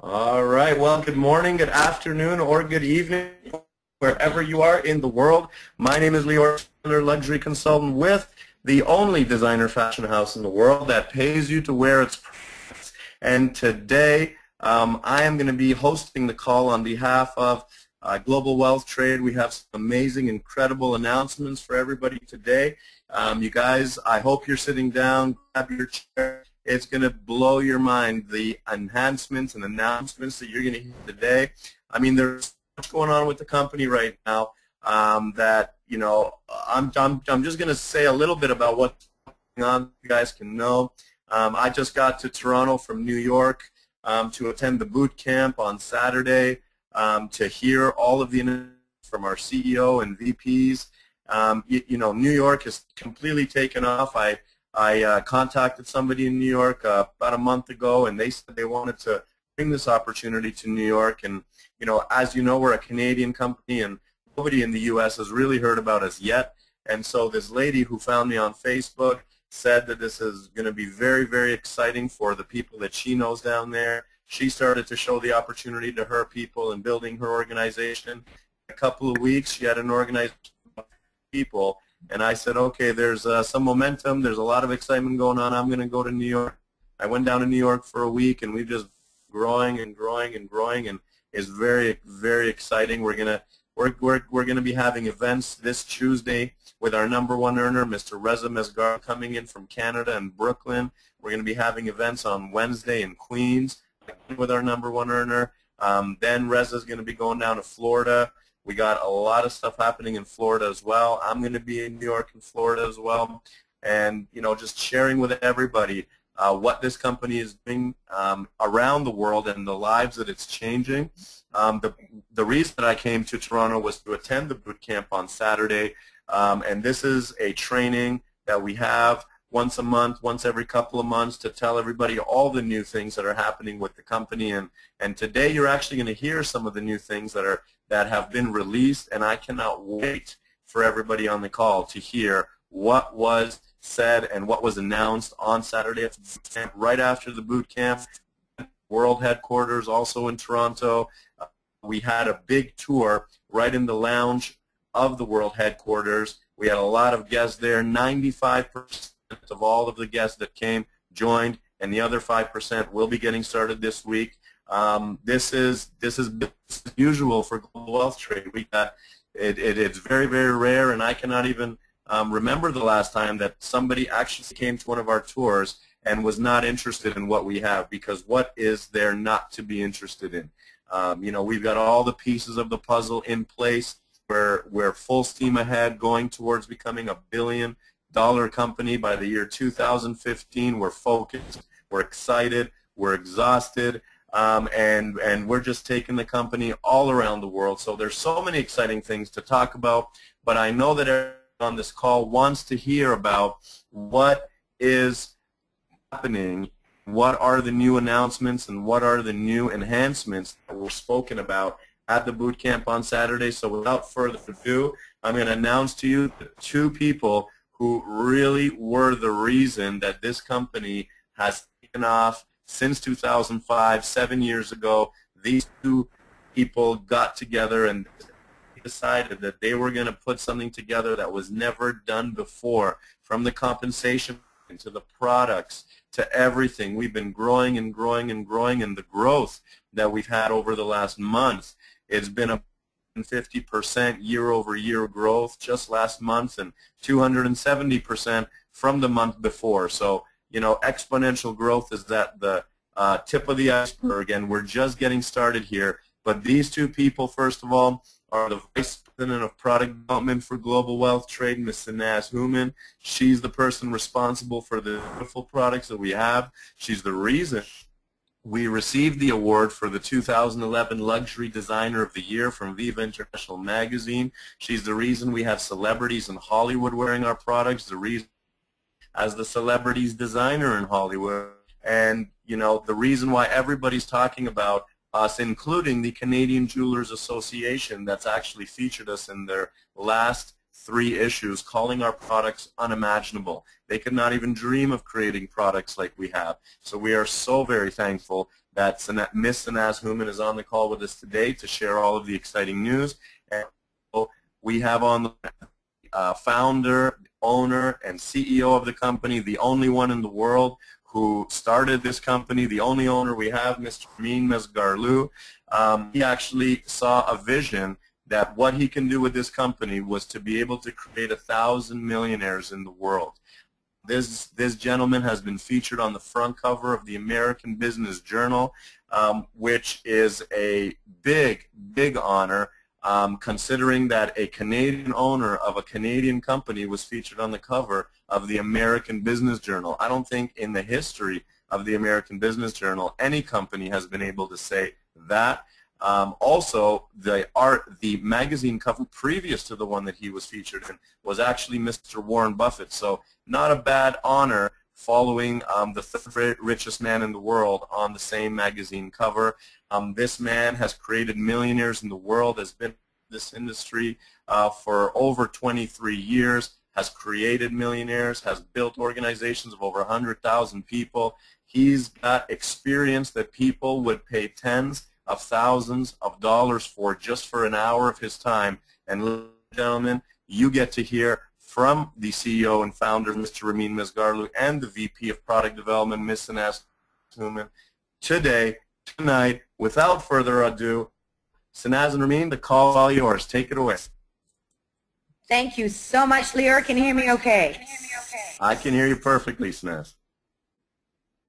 All right. Well, good morning, good afternoon, or good evening, wherever you are in the world. My name is Leor, luxury consultant with the only designer fashion house in the world that pays you to wear its products. And today, I am going to be hosting the call on behalf of Global Wealth Trade. We have some amazing, incredible announcements for everybody today. You guys, I hope you're sitting down, grab your chair. It's going to blow your mind, the enhancements and announcements that you're going to hear today. I mean, there's so much going on with the company right now that, you know, I'm just going to say a little bit about what's going on. You guys can know. I just got to Toronto from New York to attend the boot camp on Saturday to hear all of the announcements from our CEO and VPs. You know, New York has completely taken off. I contacted somebody in New York about a month ago, and they said they wanted to bring this opportunity to New York. And, you know, as you know, we're a Canadian company, and nobody in the U.S. has really heard about us yet. And so this lady who found me on Facebook said that this is going to be very, very exciting for the people that she knows down there. She started to show the opportunity to her people in building her organization. In a couple of weeks, she had an organization of people. And I said, okay, there's some momentum. There's a lot of excitement going on. I'm going to go to New York. I went down to New York for a week, and we've just growing and growing and growing, and it's very, very exciting. We're gonna be having events this Tuesday with our #1 earner, Mr. Mesgarlou, coming in from Canada and Brooklyn. We're going to be having events on Wednesday in Queens with our #1 earner. Then Reza's going to be going down to Florida. We got a lot of stuff happening in Florida as well. I'm going to be in New York and Florida as well. And, you know, just sharing with everybody what this company is doing around the world and the lives that it's changing. The reason that I came to Toronto was to attend the boot camp on Saturday. And this is a training that we have once a month, once every couple of months, to tell everybody all the new things that are happening with the company. And today you're actually going to hear some of the new things that have been released, and I cannot wait for everybody on the call to hear what was said and what was announced on Saturday at the boot camp, right after the boot camp. World headquarters also in Toronto. We had a big tour right in the lounge of the world headquarters. We had a lot of guests there. 95% of all of the guests that came joined, and the other 5% will be getting started this week. This is usual for Global Wealth Trade. It's very, very rare, and I cannot even remember the last time that somebody actually came to one of our tours and was not interested in what we have, because what is there not to be interested in? You know, we've got all the pieces of the puzzle in place. We're full steam ahead, going towards becoming a $1 billion company by the year 2015. We're focused, we're excited, we're exhausted. And we're just taking the company all around the world. So there's so many exciting things to talk about, but I know that everyone on this call wants to hear about what is happening, what are the new announcements, and what are the new enhancements that were spoken about at the boot camp on Saturday. So without further ado, I'm going to announce to you the two people who really were the reason that this company has taken off since 2005, 7 years ago. These two people got together and decided that they were going to put something together that was never done before, from the compensation to the products to everything. We've been growing and growing and growing, and the growth that we've had over the last month, it's been a 50% year-over-year growth just last month, and 270% from the month before. So, you know, exponential growth is at the tip of the iceberg, and we're just getting started here. But these two people, first of all, are the Vice President of Product Development for Global Wealth Trade, Ms. Sanaz Hooman. She's the person responsible for the beautiful products that we have. She's the reason we received the award for the 2011 Luxury Designer of the Year from Viva International Magazine. She's the reason we have celebrities in Hollywood wearing our products, the reason as the celebrities designer in Hollywood, and, you know, the reason why everybody's talking about us, including the Canadian Jewelers Association, that's actually featured us in their last 3 issues, calling our products unimaginable. They could not even dream of creating products like we have. So we are so very thankful that Miss Sanaz Hooman is on the call with us today to share all of the exciting news. And we have on the founder, owner, and CEO of the company, the only one in the world who started this company, the only owner we have, Mr. Ramin Mesgarlou. He actually saw a vision that what he can do with this company was to be able to create 1,000 millionaires in the world. This gentleman has been featured on the front cover of the American Business Journal, which is a big, big honor, considering that a Canadian owner of a Canadian company was featured on the cover of the American Business Journal. I don't think in the history of the American Business Journal any company has been able to say that. Also, the magazine cover previous to the one that he was featured in was actually Mr. Warren Buffett. So not a bad honor following the 3rd richest man in the world on the same magazine cover. This man has created millionaires in the world, has been in this industry for over 23 years, has created millionaires, has built organizations of over 100,000 people. He's got experience that people would pay tens of thousands of dollars for just for an hour of his time. And ladies and gentlemen, you get to hear from the CEO and founder, Mr. Ramin Mesgarlou, and the VP of Product Development, Ms. Sanaz Hooman, tonight, without further ado. Sanaz and Ramin, the call is all yours. Take it away. Thank you so much, Lior. Can you hear me okay? I can hear you perfectly, Sanaz.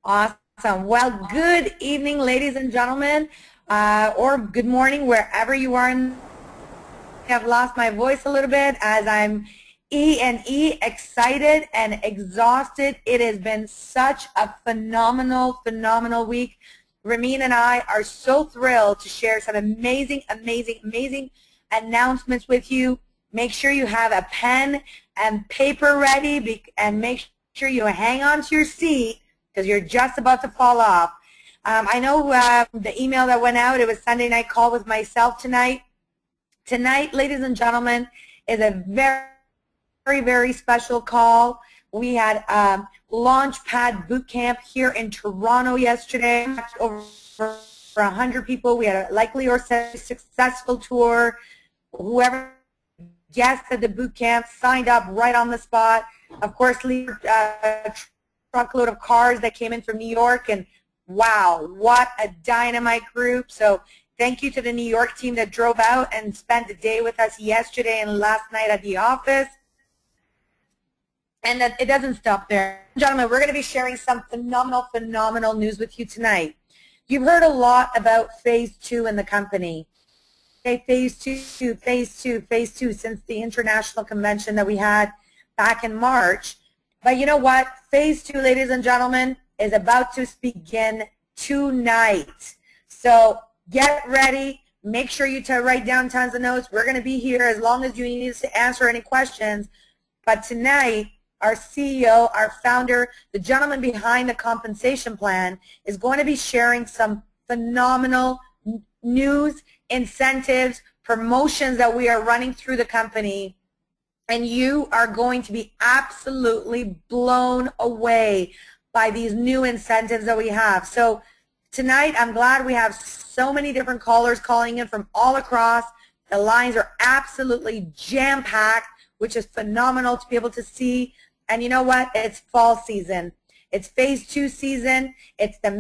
Awesome. Well, good evening, ladies and gentlemen, or good morning, wherever you are. I've lost my voice a little bit as I'm excited and exhausted. It has been such a phenomenal week. Ramin and I are so thrilled to share some amazing announcements with you. Make sure you have a pen and paper ready, and make sure you hang on to your seat because you're just about to fall off. I know the email that went out, it was Sunday night call with myself tonight. Tonight, ladies and gentlemen, is a very special call. We had Launchpad Bootcamp here in Toronto yesterday. Over 100 people. We had a likely or successful tour. Whoever guests at the boot camp signed up right on the spot. Of course, a truckload of cars that came in from New York, and wow, what a dynamite group. So thank you to the New York team that drove out and spent the day with us yesterday and last night at the office. And it doesn't stop there. Gentlemen, we're going to be sharing some phenomenal news with you tonight. You've heard a lot about Phase 2 in the company. Phase 2 since the international convention that we had back in March. But you know what? Phase 2, ladies and gentlemen, is about to begin tonight. So get ready. Make sure you write down tons of notes. We're going to be here as long as you need us to answer any questions. But tonight, our CEO, our founder, the gentleman behind the compensation plan is going to be sharing some phenomenal news, incentives, promotions that we are running through the company, and you are going to be absolutely blown away by these new incentives that we have. So tonight, I'm glad we have so many different callers calling in from all across. The lines are absolutely jam-packed, which is phenomenal to be able to see. And you know what? It's fall season. It's Phase 2 season. It's the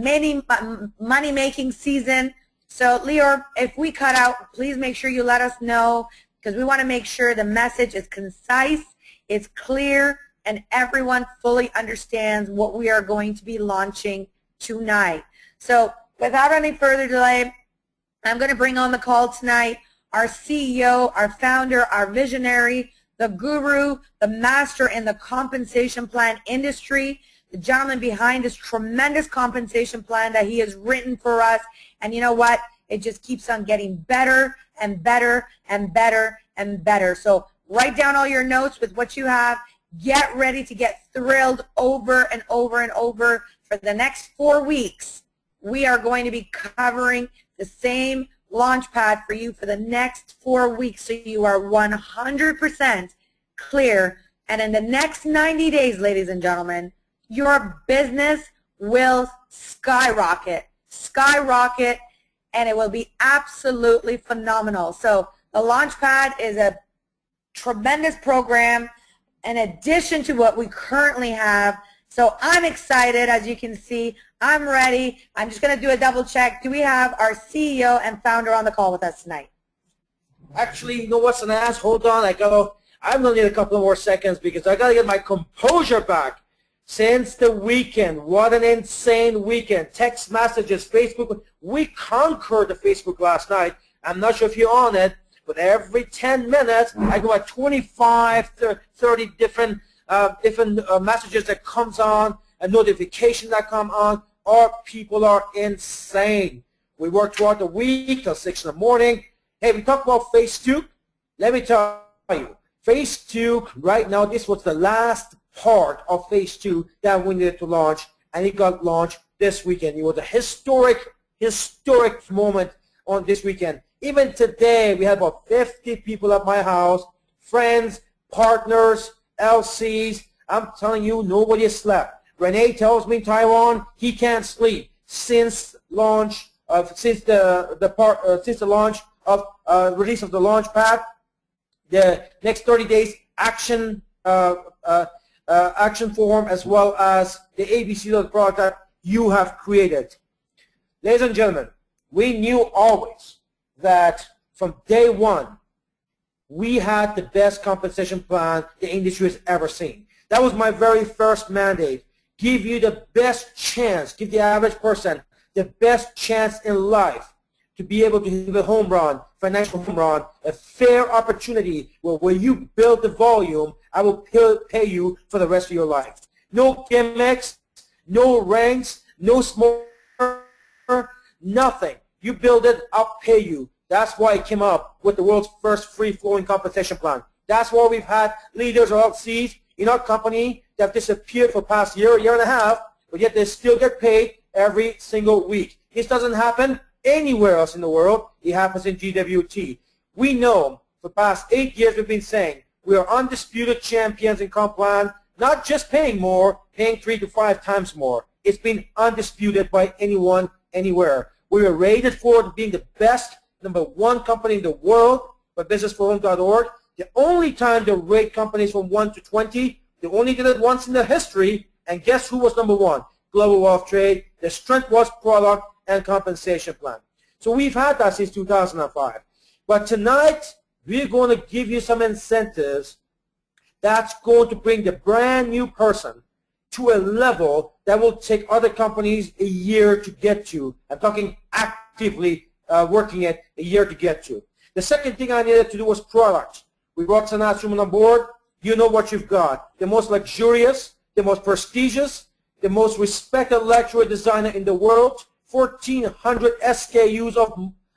money-making season. So, Lior, if we cut out, please make sure you let us know, because we want to make sure the message is concise, it's clear, and everyone fully understands what we are going to be launching tonight. So, without any further delay, I'm going to bring on the call tonight our CEO, our founder, our visionary, the guru, the master in the compensation plan industry, the gentleman behind this tremendous compensation plan that he has written for us. And you know what? It just keeps on getting better and better and better and better. So write down all your notes with what you have. Get ready to get thrilled over and over and over. For the next 4 weeks, we are going to be covering the same launch pad for you for the next 4 weeks, so you are 100% clear. And in the next 90 days, ladies and gentlemen, your business will skyrocket, and it will be absolutely phenomenal. So the Launchpad is a tremendous program in addition to what we currently have. So I'm excited, as you can see. I'm ready. I'm just going to do a double check. Do we have our CEO and founder on the call with us tonight? Actually, you know what, Sanaz? Hold on. I'm going to need a couple more seconds because I got to get my composure back. Since the weekend, what an insane weekend. Text messages, Facebook. We conquered the Facebook last night. I'm not sure if you're on it, but every 10 minutes, I go at 25, 30 different messages that comes on, a notification that come on. Our people are insane. We work throughout the week till 6 in the morning. Hey, we talk about phase 2. Let me tell you, phase 2, right now, this was the last part of phase 2 that we needed to launch, and it got launched this weekend. It was a historic moment on this weekend. Even today, we had about 50 people at my house, friends, partners, LCs. I'm telling you, nobody has slept. Renee tells me in Taiwan he can't sleep since launch of since the launch of release of the Launchpad. The next 30 days action action form, as well as the ABC of the product that you have created. Ladies and gentlemen, we knew always that from day one we had the best compensation plan the industry has ever seen. That was my very first mandate. Give you the best chance, give the average person the best chance in life to be able to hit a home run, financial home run, a fair opportunity where you build the volume, I will pay you for the rest of your life. No gimmicks, no ranks, no smoke, nothing. You build it, I'll pay you. That's why I came up with the world's first free-flowing compensation plan. That's why we've had leaders or LCs in our company that have disappeared for the past year and a half, but yet they still get paid every single week. This doesn't happen anywhere else in the world. It happens in GWT. We know for the past 8 years we've been saying we are undisputed champions in comp plan, not just paying more, paying 3 to 5 times more. It's been undisputed by anyone, anywhere. We were rated for being the best, #1 company in the world by businessforum.org. The only time they rate companies from 1 to 20, they only did it once in the history, and guess who was #1? Global Wealth Trade. The strength was product and compensation plan. So we've had that since 2005. But tonight, we're going to give you some incentives that's going to bring the brand new person to a level that will take other companies a year to get to. I'm talking actively working it a year to get to. The second thing I needed to do was product. We brought Sanaz Hooman on board. You know what you've got. The most luxurious, the most prestigious, the most respected luxury designer in the world. 1,400 SKUs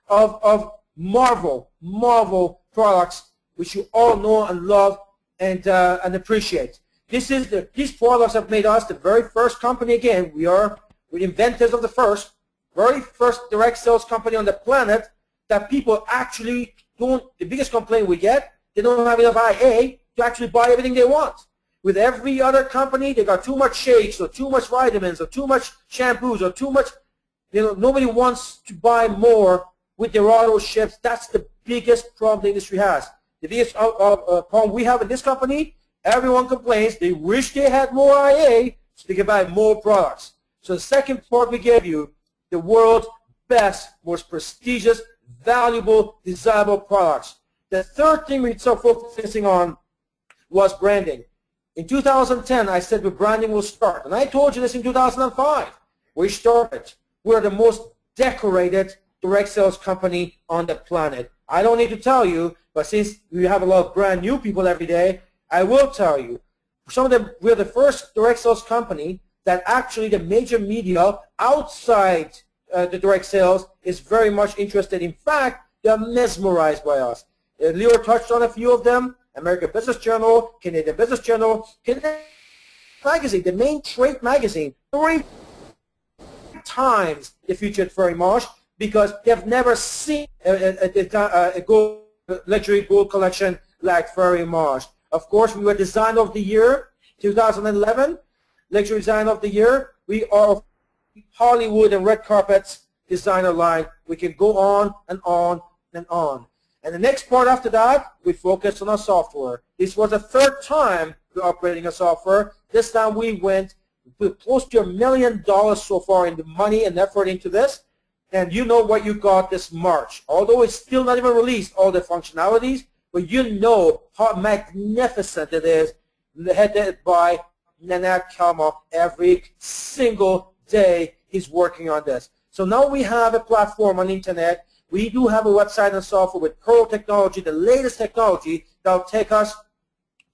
of Marvel products, which you all know and love and appreciate. These products have made us the very first company. Again, we're inventors of the very first direct sales company on the planet that people actually don't. The biggest complaint we get, they don't have enough IA to actually buy everything they want. With every other company, they got too much shakes or too much vitamins or too much shampoos or too much. Nobody wants to buy more with their auto ships. That's the biggest problem the industry has. The biggest problem we have in this company, everyone complains they wish they had more IA so they can buy more products. So the second part we gave you, the world's best, most prestigious, valuable, desirable products. The third thing we started focusing on was branding. In 2010, I said the branding will start. And I told you this in 2005. We started. We're the most decorated direct sales company on the planet. I don't need to tell you, but since we have a lot of brand new people every day, I will tell you. We're the first direct sales company that actually the major media outside the direct sales is very much interested. In fact, they're mesmerized by us. Leo touched on a few of them. American Business Journal, Canadian Business Journal, Canadian Magazine, the main trade magazine, 3 times they featured FERI because they've never seen a luxury gold collection like FERI. Of course, we were Design of the Year 2011, Luxury Design of the Year. We are Hollywood and red carpets designer line. We can go on and on and on. And the next part after that, we focused on our software. This was the third time we're upgrading our software. This time we went close to $1 million so far in the money and effort into this. And you know what you got this March. Although it's still not even released, all the functionalities, but you know how magnificent it is, headed by Nanad Kalma. Every single day he's working on this. So now we have a platform on the internet. We do have a website and software with Pearl technology, the latest technology that will take us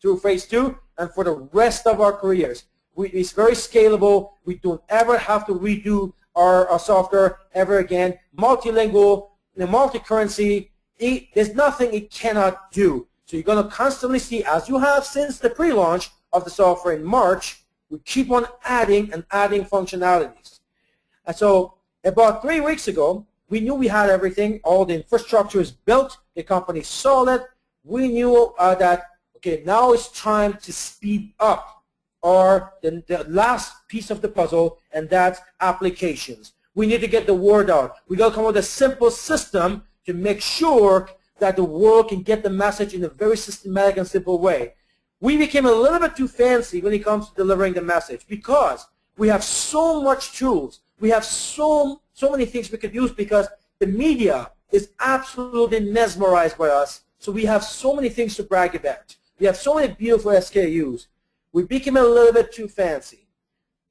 through phase 2 and for the rest of our careers. It's very scalable. We don't ever have to redo our software ever again. Multilingual, multi-currency, there's nothing it cannot do. So you're going to constantly see, as you have since the pre-launch of the software in March, we keep on adding and adding functionalities. And so about 3 weeks ago, we knew we had everything. All the infrastructure is built. The company is solid. We knew that, okay, now it's time to speed up the last piece of the puzzle, and that's applications. We need to get the word out. We got to come up with a simple system to make sure that the world can get the message in a very systematic and simple way. We became a little bit too fancy when it comes to delivering the message because we have so much tools. We have so many things we could use because the media is absolutely mesmerized by us. So we have so many things to brag about. We have so many beautiful SKUs. We became a little bit too fancy.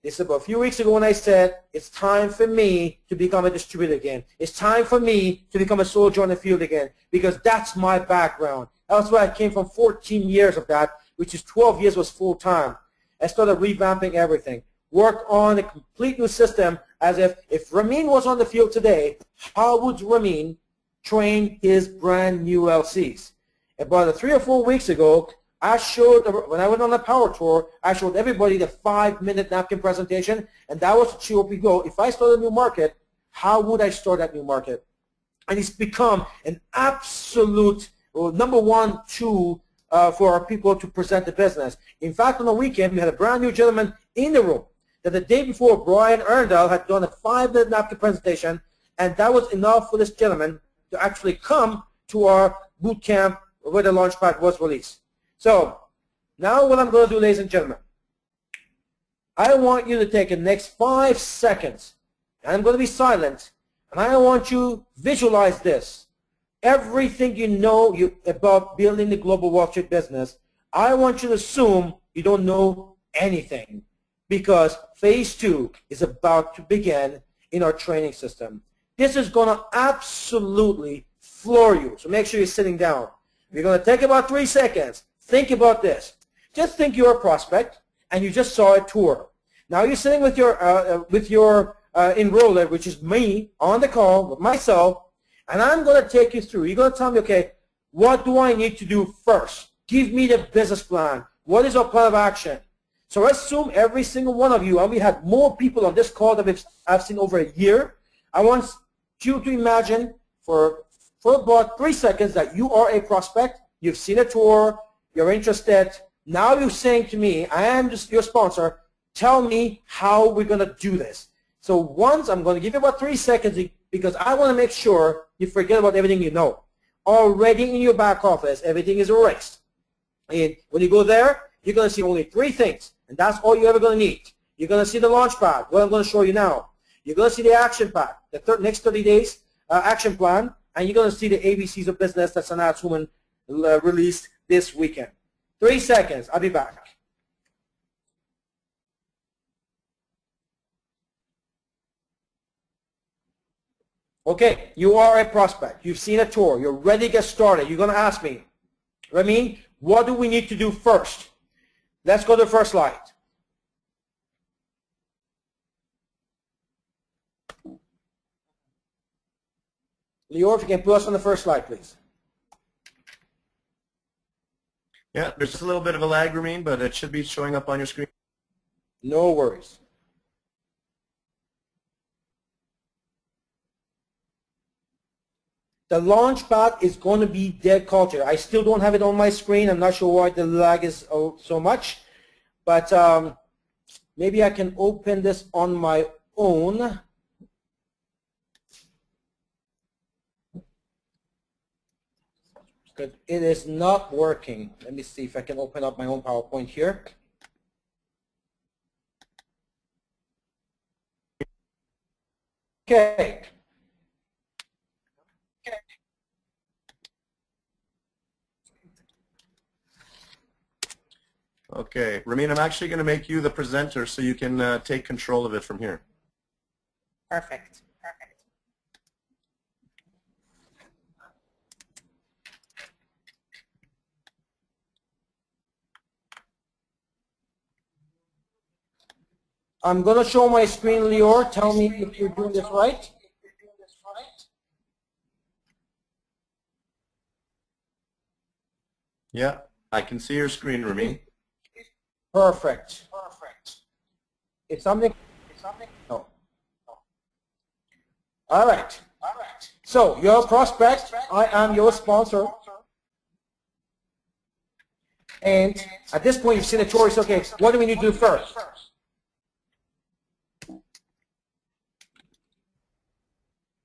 This is about a few weeks ago when I said, it's time for me to become a distributor again. It's time for me to become a soldier on the field again because that's my background. That's where I came from 14 years of that, which is 12 years was full-time. I started revamping everything. Work on a complete new system as if Ramin was on the field today, how would Ramin train his brand new LCs? About 3 or 4 weeks ago, I showed, when I went on the power tour, I showed everybody the 5-minute napkin presentation, and that was to show up we go. If I start a new market, how would I start that new market? And it's become an absolute #1 tool for our people to present the business. In fact, on the weekend, we had a brand new gentleman in the room that the day before Brian Erndal had done a 5-minute napkin presentation, and that was enough for this gentleman to actually come to our boot camp where the Launchpad was released. So now what I'm going to do, ladies and gentlemen, I want you to take the next 5 seconds, and I'm going to be silent, and I want you to visualize this. Everything you know about building the global Wall Street business, I want you to assume you don't know anything because phase 2 is about to begin in our training system. This is going to absolutely floor you, so make sure you're sitting down. We're going to take about 3 seconds. Think about this. Just think you're a prospect and you just saw a tour. Now you're sitting with your enroller, which is me, on the call with myself, and I'm going to take you through. You're going to tell me, okay, what do I need to do first? Give me the business plan. What is our plan of action? So assume every single one of you, and we had more people on this call than I've seen over a year. I want you to imagine for about 3 seconds that you are a prospect. You've seen a tour. You're interested. Now you're saying to me, I am just your sponsor. Tell me how we're going to do this. So once I'm going to give you about 3 seconds because I want to make sure you forget about everything you know. Already in your back office, everything is erased. And when you go there, you're going to see only 3 things, and that's all you're ever going to need. You're going to see the Launchpad, what I'm going to show you now. You're going to see the action pad, the next 30 days action plan, and you're going to see the ABCs of business that Sanaz Hooman released this weekend. 3 seconds. I'll be back. Okay, you are a prospect. You've seen a tour. You're ready to get started. You're going to ask me, Ramin, what do we need to do first? Let's go to the first slide. Lior, if you can put us on the first slide, please. Yeah, there's just a little bit of a lag, Ramin, but it should be showing up on your screen. No worries. The Launchpad is going to be dead culture. I still don't have it on my screen. I'm not sure why the lag is so much. But maybe I can open this on my own. Because it is not working. Let me see if I can open up my own PowerPoint here. Okay. Okay, Ramin, I'm actually going to make you the presenter so you can take control of it from here. Perfect. Perfect. I'm going to show my screen, Lior. Tell me if you're doing this right. Yeah, I can see your screen, Ramin. Perfect. It's something. No. All right. So you're a prospect. I am your sponsor. And at this point, you've seen the choice. Okay, what do we need to do first?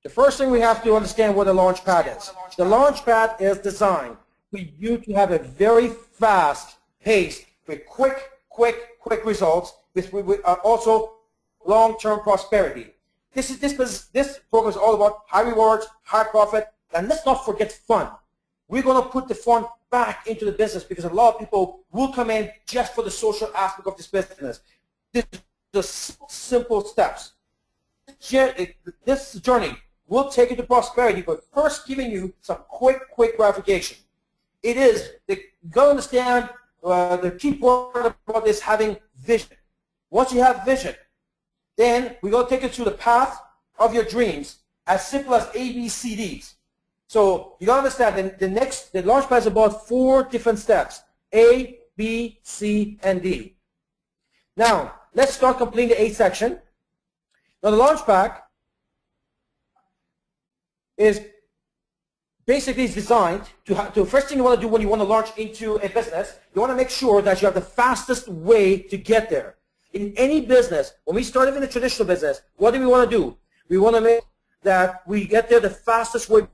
The first thing we have to understand what a Launchpad is. The Launchpad is designed for you to have a very fast pace with quick results, with also long-term prosperity. This program is all about high rewards, high profit, and let's not forget fun. We're going to put the fun back into the business because a lot of people will come in just for the social aspect of this business. These are the simple steps. This journey will take you to prosperity, but first giving you some quick gratification. It is, you got to understand the key point about this having vision. Once you have vision, then we're going to take you through the path of your dreams, as simple as ABCDs. So you got to understand the Launchpad is about 4 different steps: A, B, C, and D. Now let's start completing the A section. Now the Launchpad is basically designed to first thing you want to do when you want to launch into a business, you want to make sure that you have the fastest way to get there. In any business, when we start in the traditional business, what do we want to do? We want to make that we get there the fastest way.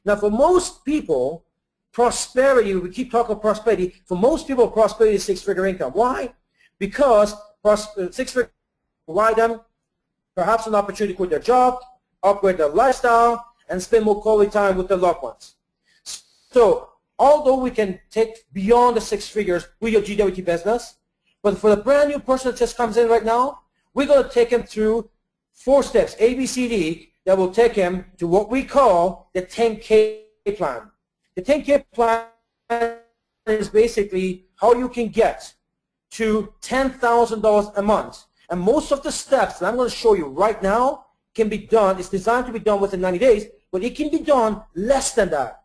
Now, for most people, prosperity, we keep talking about prosperity, for most people, prosperity is 6-figure income. Why? Because 6-figure provide them perhaps an opportunity to quit their job, upgrade their lifestyle, and spend more quality time with their loved ones. So, although we can take beyond the 6 figures with your GWT business, but for the brand new person that just comes in right now, we're going to take him through 4 steps, A, B, C, D, that will take him to what we call the 10K plan. The 10K plan is basically how you can get to $10,000 a month. And most of the steps that I'm going to show you right now can be done, it's designed to be done within 90 days, but it can be done less than that.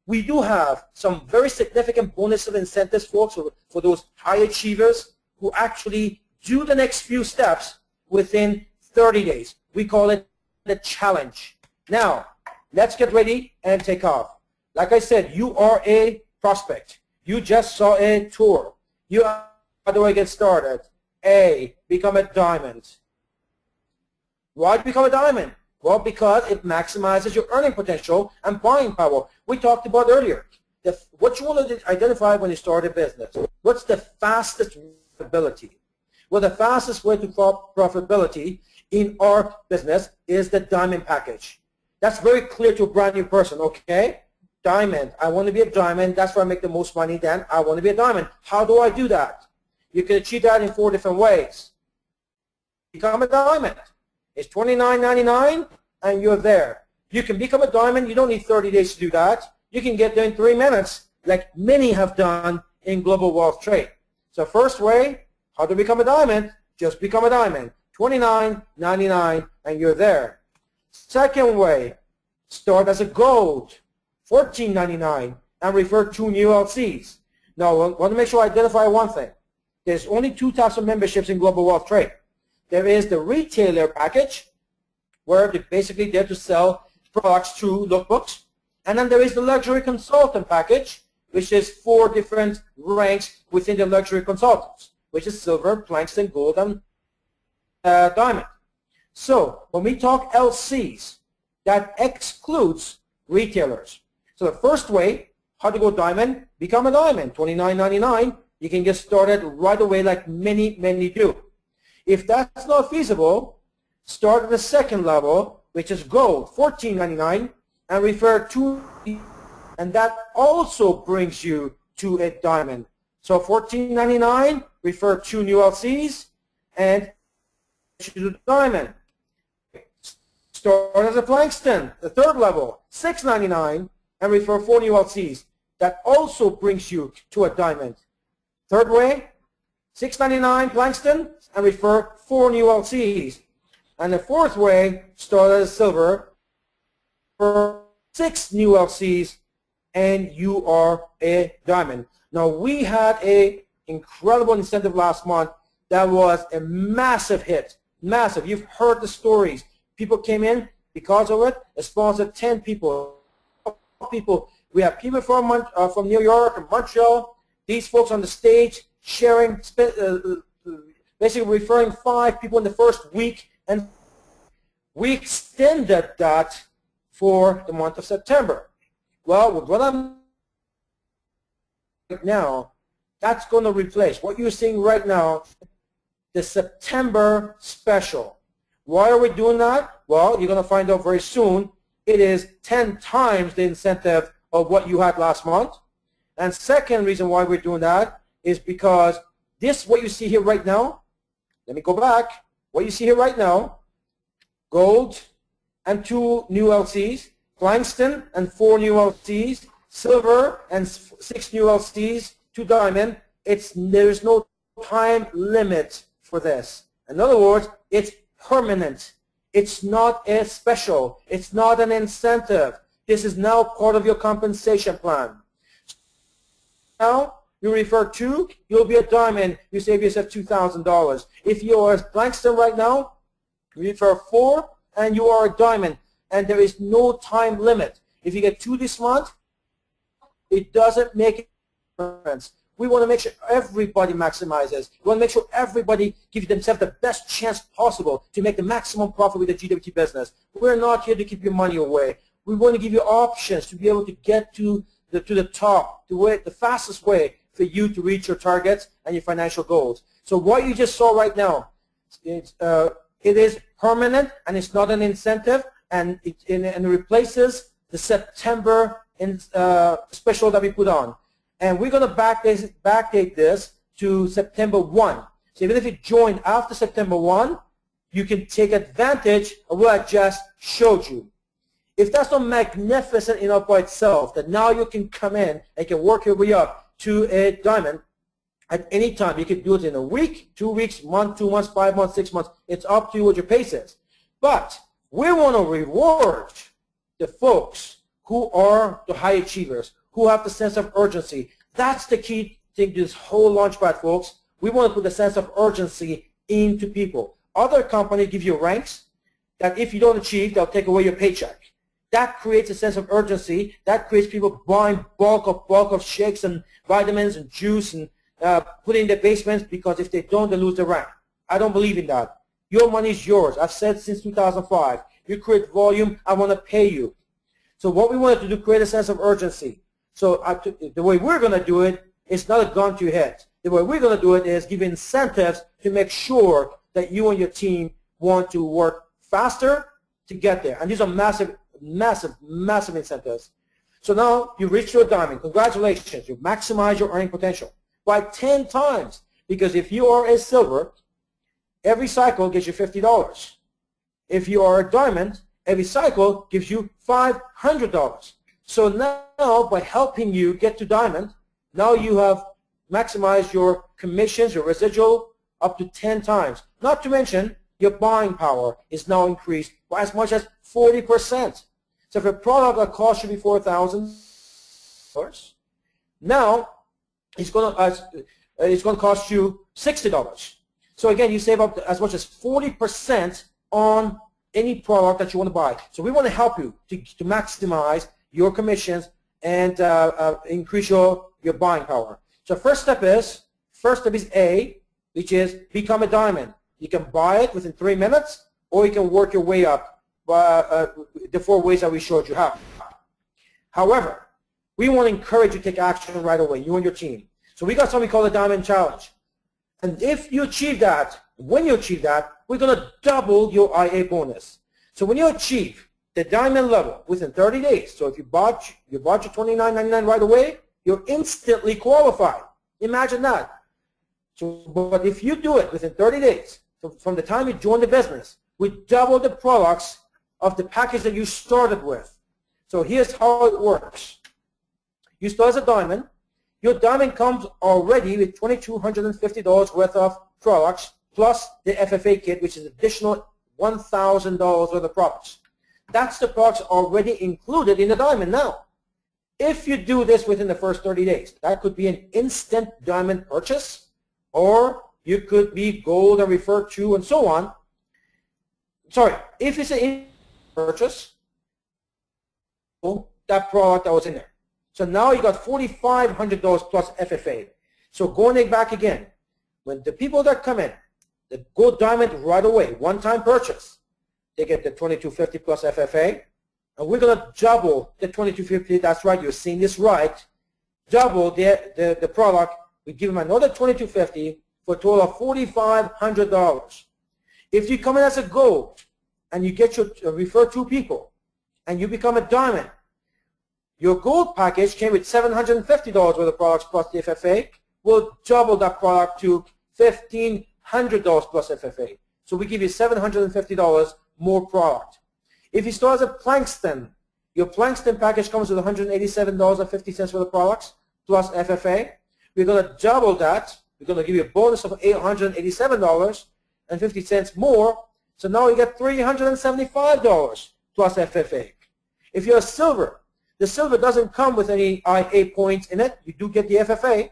We do have some very significant bonuses and incentives for those high achievers who actually do the next few steps within 30 days. We call it the challenge. Now, let's get ready and take off. Like I said, you are a prospect. You just saw a tour. How do I get started? A, become a diamond. Why become a diamond? Well, because it maximizes your earning potential and buying power. We talked about earlier. What you want to identify when you start a business. What's the fastest profitability? Well, the fastest way to profitability in our business is the diamond package. That's very clear to a brand new person, okay? Diamond. I want to be a diamond. That's where I make the most money. Then I want to be a diamond. How do I do that? You can achieve that in 4 different ways. Become a diamond. It's $29.99 and you're there. You can become a diamond. You don't need 30 days to do that. You can get there in 3 minutes, like many have done in global wealth trade. So first way, how to become a diamond? Just become a diamond. $29.99 and you're there. Second way, start as a gold. $14.99 and refer to new LCs. Now, I want to make sure I identify one thing. There's only 2 types of memberships in global wealth trade. There is the retailer package, where they're basically there to sell products through lookbooks. And then there is the luxury consultant package, which is 4 different ranks within the luxury consultants, which is silver, platinum, gold, and diamond. So when we talk LCs, that excludes retailers. So the first way, how to go diamond, become a diamond, $29.99. You can get started right away like many do. If that's not feasible, start at the second level, which is gold, $14.99, and refer to, and that also brings you to a diamond. So $14.99, refer 2 new LCs, and to the diamond. Start as a Plankston, the third level, $6.99, and refer 4 new LCs. That also brings you to a diamond. Third way, $6.99 Plankston, and refer 4 new LCs. And the fourth way, start as silver for 6 new LCs, and you are a diamond. Now, we had an incredible incentive last month that was a massive hit. Massive. You've heard the stories. People came in because of it. It sponsored 10 people. We have people from New York and Montreal. These folks on the stage sharing, basically referring 5 people in the first week, and we extended that for the month of September. Well, with what I'm right now, that's going to replace what you're seeing right now, the September special. Why are we doing that? Well, you're going to find out very soon. It is 10 times the incentive of what you had last month. And second reason why we're doing that is because this, what you see here right now, let me go back. What you see here right now, gold and 2 new LCs, Plankston and 4 new LCs, silver and 6 new LCs, 2 diamond. There's no time limit for this. In other words, it's permanent. It's not a special. It's not an incentive. This is now part of your compensation plan. Now, you refer to, you'll be a diamond, you save yourself $2,000. If you are a Plankston right now, you refer 4, and you are a diamond. And there is no time limit. If you get 2 this month, it doesn't make a difference. We want to make sure everybody maximizes. We want to make sure everybody gives themselves the best chance possible to make the maximum profit with the GWT business. We're not here to keep your money away. We want to give you options to be able to get to the top, the fastest way for you to reach your targets and your financial goals. So what you just saw right now, it is permanent, and it's not an incentive, and it replaces the September special that we put on. And we're going to backdate this to September 1. So even if you join after September 1, you can take advantage of what I just showed you. If that's not magnificent enough by itself, that now you can come in and can work your way up to a diamond at any time. You can do it in a week, 2 weeks, month, 2 months, 5 months, 6 months. It's up to you what your pace is. But we want to reward the folks who are the high achievers, who have the sense of urgency. That's the key thing to this whole launchpad, folks. We want to put the sense of urgency into people. Other companies give you ranks that if you don't achieve, they'll take away your paycheck. That creates a sense of urgency. That creates people buying bulk of shakes and vitamins and juice and put it in their basements, because if they don't, they lose their rank. I don't believe in that. Your money is yours. I've said since 2005. You create volume, I want to pay you. So what we wanted to do, create a sense of urgency. So the way we're going to do it is not a gun to your head. The way we're going to do it is give incentives to make sure that you and your team want to work faster to get there. And these are massive, massive, massive incentives. So now you've reached your diamond. Congratulations. You've maximized your earning potential by 10 times. Because if you are a silver, every cycle gives you $50. If you are a diamond, every cycle gives you $500. So now, by helping you get to diamond, now you have maximized your commissions, your residual, up to 10 times. Not to mention, your buying power is now increased by as much as 40%. So if a product that cost you before $1,000, now it's going to cost you $60. So again, you save up to as much as 40% on any product that you want to buy. So we want to help you to maximize your commissions and increase your buying power. So first step is A, which is become a diamond. You can buy it within 3 minutes, or you can work your way up by the 4 ways that we showed you how. However, we want to encourage you to take action right away, you and your team. So we got something called a Diamond Challenge. And if you achieve that, when you achieve that, we're going to double your IA bonus. So when you achieve the diamond level within 30 days, so if you bought your $29.99 right away, you're instantly qualified. Imagine that. So, but if you do it within 30 days, from the time you join the business, we double the products of the package that you started with. So here's how it works. You start as a diamond. Your diamond comes already with $2,250 worth of products, plus the FFA kit, which is additional $1,000 worth of products. That's the products already included in the diamond now. If you do this within the first 30 days, that could be an instant diamond purchase, or you could be gold and referred to and so on. Sorry, if it's an purchase, that product that was in there. So now you got $4,500 plus FFA. So going back again, when the people that come in, they go diamond right away, one-time purchase, they get the $2,250 plus FFA, and we're going to double the $2,250. That's right, you're seeing this right. Double the product. We give them another $2,250 for a total of $4,500. If you come in as a gold and you get your refer to people and you become a diamond, your gold package came with $750 worth of products plus the FFA. We'll double that product to $1,500 plus FFA. So we give you $750 more product. If you start as a Plankston, your Plankston package comes with $187.50 worth of products plus FFA. We're going to double that. We're going to give you a bonus of $887.50 more. So now you get $375 plus FFA. If you're a silver, the silver doesn't come with any IA points in it. You do get the FFA.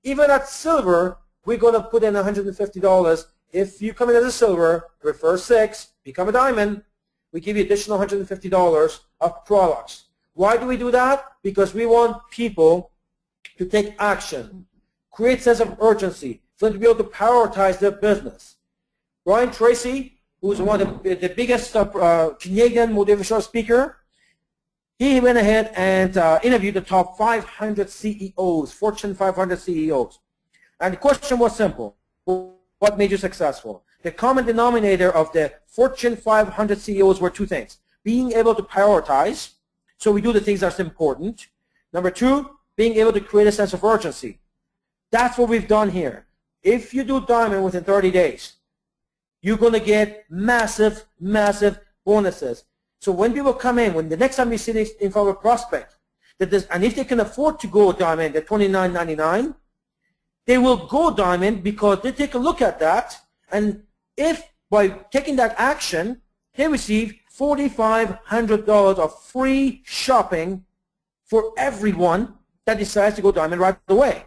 Even at silver, we're going to put in $150. If you come in as a silver, refer 6, become a diamond, we give you additional $150 of products. Why do we do that? Because we want people to take action, create sense of urgency, for them to be able to prioritize their business. Brian Tracy, who's one of the biggest Canadian motivational speaker, he went ahead and interviewed the top 500 CEOs, Fortune 500 CEOs. And the question was simple. What made you successful? The common denominator of the Fortune 500 CEOs were 2 things. Being able to prioritize, so we do the things that's important. Number 2, being able to create a sense of urgency. That's what we've done here. If you do diamond within 30 days, you're going to get massive, massive bonuses. So when people come in, when the next time you see this in front of a prospect, and if they can afford to go diamond at $29.99, they will go diamond because they take a look at that, and if by taking that action, they receive $4,500 of free shopping for everyone that decides to go diamond right away.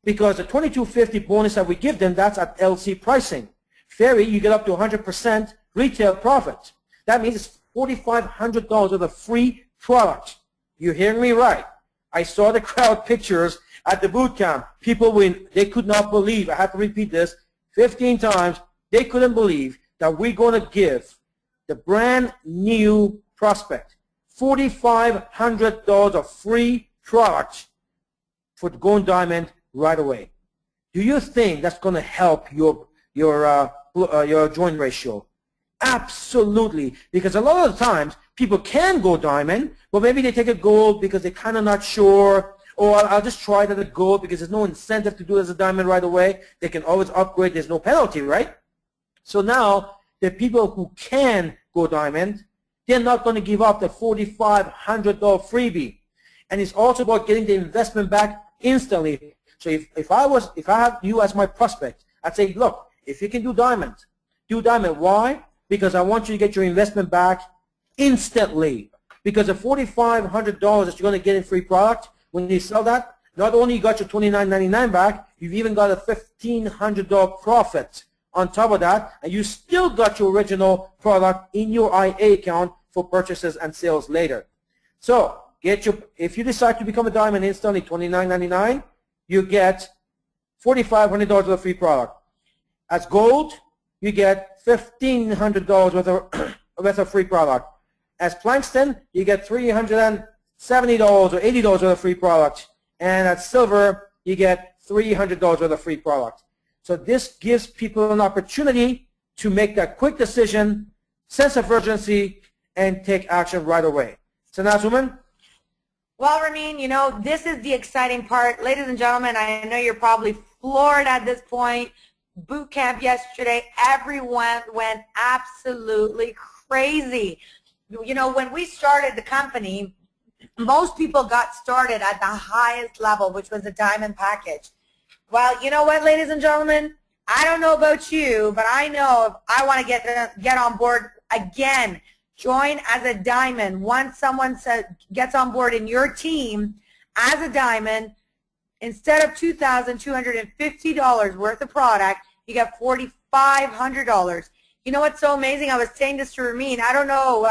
Because the $2,250 bonus that we give them, that's at LC pricing. FERI, you get up to 100% retail profit. That means it's $4,500 of a free product. You're hearing me right. I saw the crowd pictures at the boot camp. People, they could not believe, I had to repeat this 15 times, they couldn't believe that we're going to give the brand new prospect $4,500 of free product for going diamond right away. Do you think that's going to help your join ratio? Absolutely, because a lot of the times people can go diamond, but maybe they take a gold because they're kind of not sure, or I'll just try it at a gold because there's no incentive to do it as a diamond right away. They can always upgrade. There's no penalty, right? So now the people who can go diamond, they're not going to give up the $4,500 freebie, and it's also about getting the investment back instantly. So if I have you as my prospect, I'd say, look, if you can do diamond, do diamond. Why? Because I want you to get your investment back instantly. Because the $4,500 that you're going to get in free product, when you sell that, not only you got your $29.99 back, you've even got a $1,500 profit on top of that, and you still got your original product in your IA account for purchases and sales later. So if you decide to become a diamond instantly, $29.99, you get $4,500 worth of free product. As gold, you get $1,500 worth of free product. As Plankston, you get $370 or $80 worth of free product. And at silver, you get $300 worth of free product. So this gives people an opportunity to make that quick decision, sense of urgency, and take action right away. Sanaz, Hooman? Well, Ramin, you know, this is the exciting part. Ladies and gentlemen, I know you're probably floored at this point. Boot camp yesterday, everyone went absolutely crazy. You know, when we started the company, most people got started at the highest level, which was the diamond package. Well, you know what, ladies and gentlemen? I don't know about you, but I know if I want to get on board again, join as a diamond. Once someone gets on board in your team as a diamond, instead of $2,250 worth of product, you get $4,500. You know what's so amazing? I was saying this to Ramin. I don't know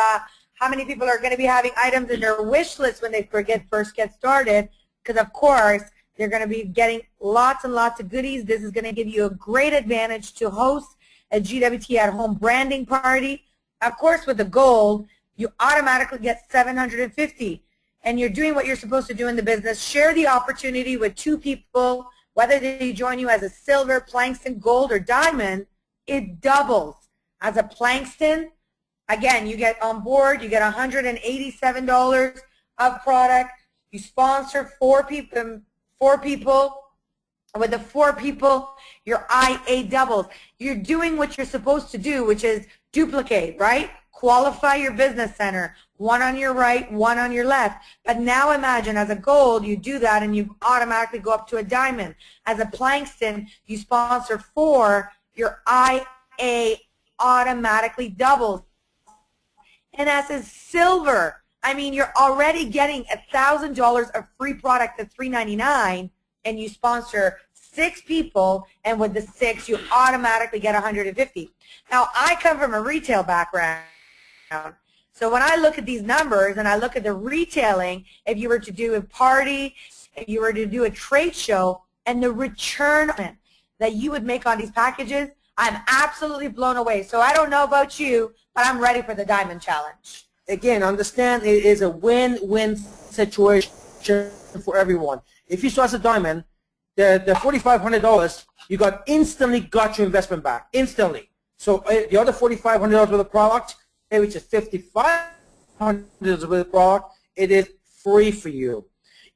how many people are going to be having items in their wish list when they first get started, because of course they're going to be getting lots and lots of goodies. This is going to give you a great advantage to host a GWT at home branding party. Of course, with the gold, you automatically get $750, and you're doing what you're supposed to do in the business. Share the opportunity with two people, whether they join you as a silver, Plankston, gold, or diamond. It doubles. As a Plankston, again, you get on board, you get $187 of product. You sponsor four people. With the 4 people, your IA doubles. You're doing what you're supposed to do, which is duplicate, right? Qualify your business center, one on your right, one on your left. But now imagine as a gold, you do that and you automatically go up to a diamond. As a Plankston, you sponsor 4, your IA automatically doubles. And as a silver, I mean, you're already getting $1,000 of free product at $399, and you sponsor 6 people, and with the 6, you automatically get $150. Now, I come from a retail background, so when I look at these numbers and I look at the retailing, if you were to do a party, if you were to do a trade show, and the return that you would make on these packages, I'm absolutely blown away. So I don't know about you, but I'm ready for the Diamond Challenge. Again, understand it is a win-win situation for everyone. If you start as a diamond, the $4,500 you instantly got your investment back, instantly. So the other $4,500 worth of product, which is $5,500 worth of product, it is free for you.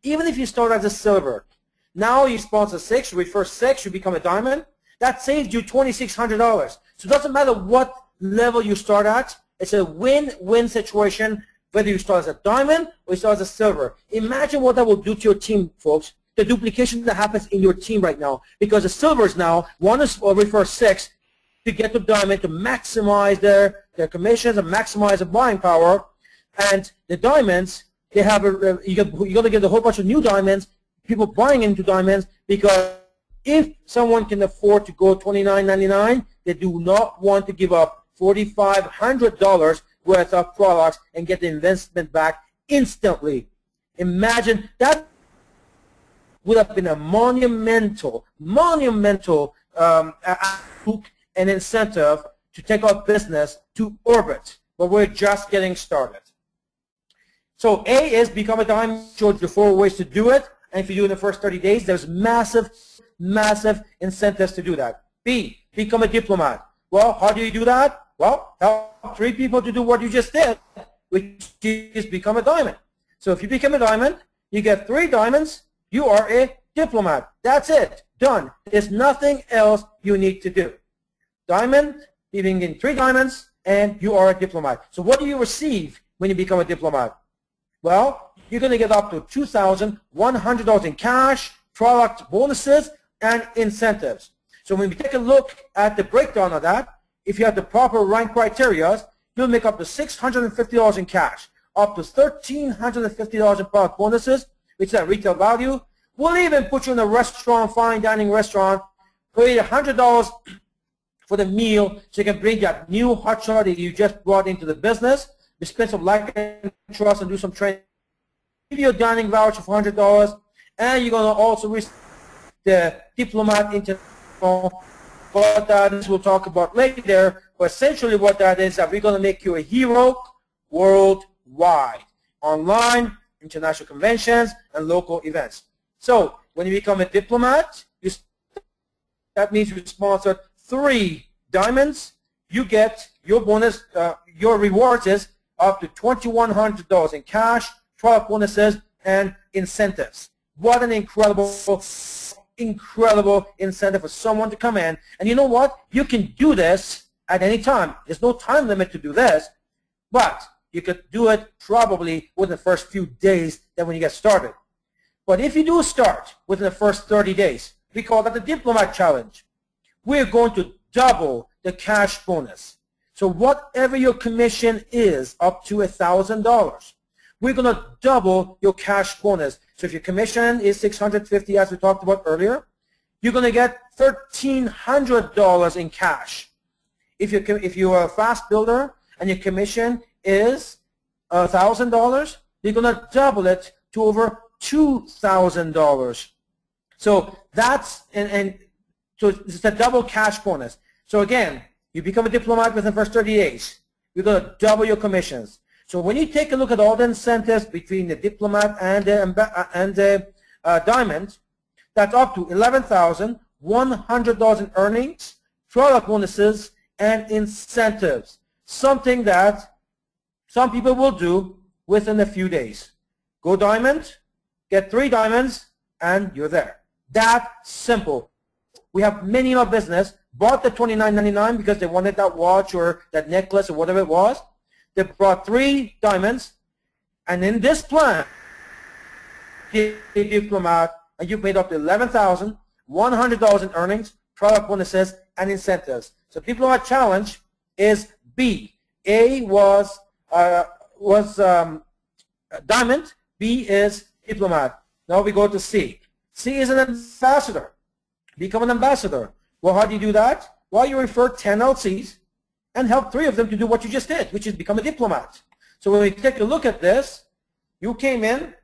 Even if you start as a silver, now you sponsor 6, you refer 6, you become a diamond, that saves you $2,600. So it doesn't matter what level you start at, it's a win-win situation, whether you start as a diamond or you start as a silver. Imagine what that will do to your team, folks, the duplication that happens in your team right now, because the silvers now want to refer 6 to get to diamond to maximize their commissions and maximize the buying power, and the diamonds, they have you're going to get a whole bunch of new diamonds, people buying into diamonds, because if someone can afford to go $29.99, they do not want to give up $4,500 worth of products and get the investment back instantly. Imagine that would have been a monumental an incentive to take our business to orbit, but we're just getting started. So A is become a diamond. Showed you 4 ways to do it, and if you do it in the first 30 days, there's massive incentives to do that. B, become a diplomat. Well, how do you do that? Well, help 3 people to do what you just did, which is become a diamond. So if you become a diamond, you get 3 diamonds, you are a diplomat. That's it. Done. There's nothing else you need to do. Diamond, you in 3 diamonds, and you are a diplomat. So what do you receive when you become a diplomat? Well, you're going to get up to $2,100 in cash, product bonuses, and incentives. So when we take a look at the breakdown of that, if you have the proper rank criteria, you'll make up to $650 in cash, up to $1,350 in product bonuses, which is at retail value. We'll even put you in a restaurant, fine dining restaurant, pay $100 for the meal so you can bring that new hotshot that you just brought into the business, spend some like and trust and do some training, give you a dining voucher for $100, and you're going to also receive the Diplomat International. What that is, we'll talk about later, but essentially what that is, that we're going to make you a hero worldwide, online, international conventions, and local events. So when you become a diplomat, that means you sponsor 3 diamonds. You get your bonus, your rewards is up to $2,100 in cash, 12 bonuses, and incentives. What an incredible incentive for someone to come in. And you know what? You can do this at any time. There's no time limit to do this, but you could do it probably within the first few days then when you get started. But if you do start within the first 30 days, we call that the Diplomat Challenge. We're going to double the cash bonus. So whatever your commission is up to $1,000, we're going to double your cash bonus. So if your commission is $650, as we talked about earlier, you're going to get $1,300 in cash. If you're a fast builder and your commission is $1,000, you're going to double it to over $2,000. So that's so it's a double cash bonus. So again, you become a diplomat within the first 30 days. You're going to double your commissions. So when you take a look at all the incentives between the diplomat and the diamond, that's up to $11,100 in earnings, product bonuses, and incentives. Something that some people will do within a few days. Go diamond, get 3 diamonds, and you're there. That simple. We have many in our business bought the $29.99 because they wanted that watch or that necklace or whatever it was. They brought 3 diamonds, and in this plan, diplomat, and you've made up to $11,100 in earnings, product bonuses, and incentives. So Diplomat Challenge is B. A was diamond. B is diplomat. Now we go to C. C is an ambassador. Become an ambassador. Well, how do you do that? Well, you refer 10 LCs and help 3 of them to do what you just did, which is become a diplomat. So when we take a look at this, you came in,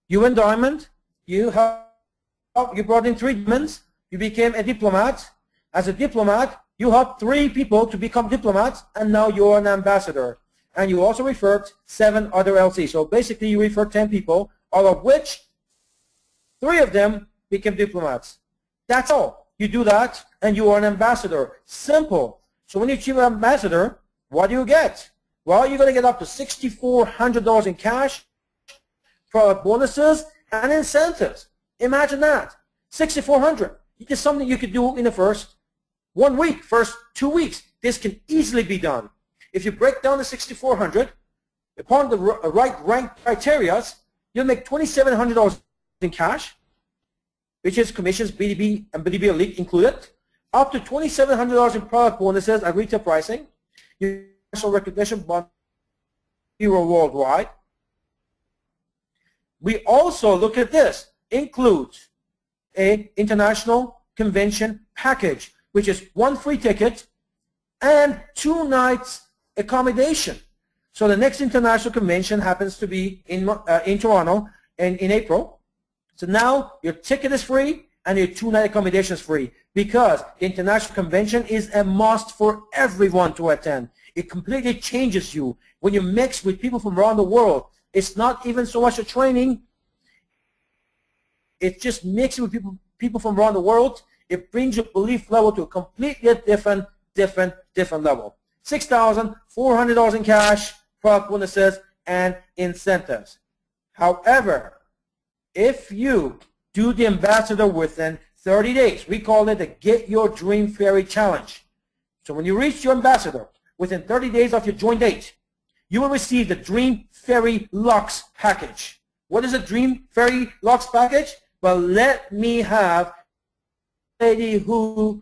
you went diamond, you brought in 3 diamonds, you became a diplomat. As a diplomat, you helped 3 people to become diplomats, and now you're an ambassador. And you also referred 7 other LCs. So basically, you referred 10 people, all of which 3 of them became diplomats. That's all. You do that, and you are an ambassador. Simple. So when you achieve an ambassador, what do you get? Well, you're going to get up to $6,400 in cash, product bonuses, and incentives. Imagine that. $6,400. It is something you could do in the first 1 week, first 2 weeks. This can easily be done. If you break down the $6,400, upon the right rank criteria, you'll make $2,700 in cash, which is commissions, BDB, and BDB Elite included, up to $2,700 in product bonuses at retail pricing, national recognition, hero worldwide. We also look at this, includes an international convention package, which is 1 free ticket and 2 nights accommodation. So the next international convention happens to be in Toronto in April. So now your ticket is free and your 2-night accommodation is free, because the international convention is a must for everyone to attend. It completely changes you. When you mix with people from around the world, it's not even so much a training. It's just mixing with people from around the world. It brings your belief level to a completely different level. $6,400 in cash, product bonuses, and incentives. However, if you do the ambassador within 30 days, we call it the Get Your Dream Ferry Challenge. So when you reach your ambassador within 30 days of your join date, you will receive the Dream Ferry Lux package. What is a Dream Ferry Lux package? Well, let me have a lady who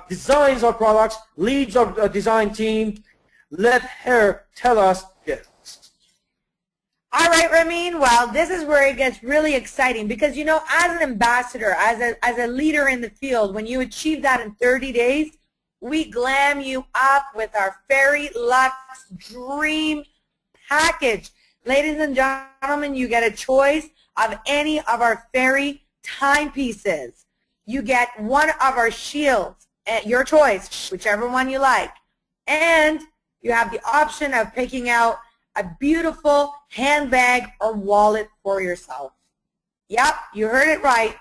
designs our products, leads our design team. Let her tell us this. All right, Ramin. Well, this is where it gets really exciting, because, you know, as an ambassador, as a leader in the field, when you achieve that in 30 days, we glam you up with our FERI Lux Dream Package. Ladies and gentlemen, you get a choice of any of our FERI timepieces. You get one of our shields, at your choice, whichever one you like. And you have the option of picking out a beautiful handbag or wallet for yourself. Yep, you heard it right.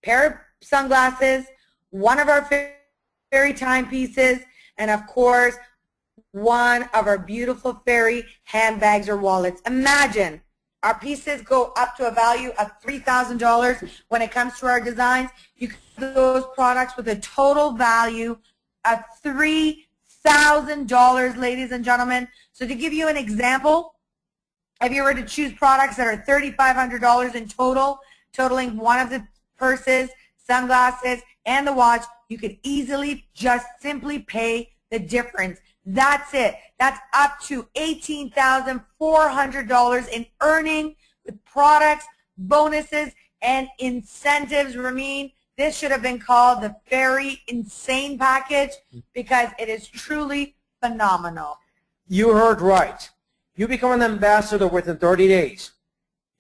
Pair of sunglasses, one of our FERI timepieces, and of course, one of our beautiful FERI handbags or wallets. Imagine, our pieces go up to a value of $3,000 when it comes to our designs. You can do those products with a total value of $3,000, ladies and gentlemen. So to give you an example, if you were to choose products that are $3,500 in total, totaling one of the purses, sunglasses, and the watch, you could easily just simply pay the difference. That's it. That's up to $18,400 in earning with products, bonuses, and incentives. Ramin, this should have been called the FERI Insane Package because it is truly phenomenal. You heard right. You become an ambassador within 30 days.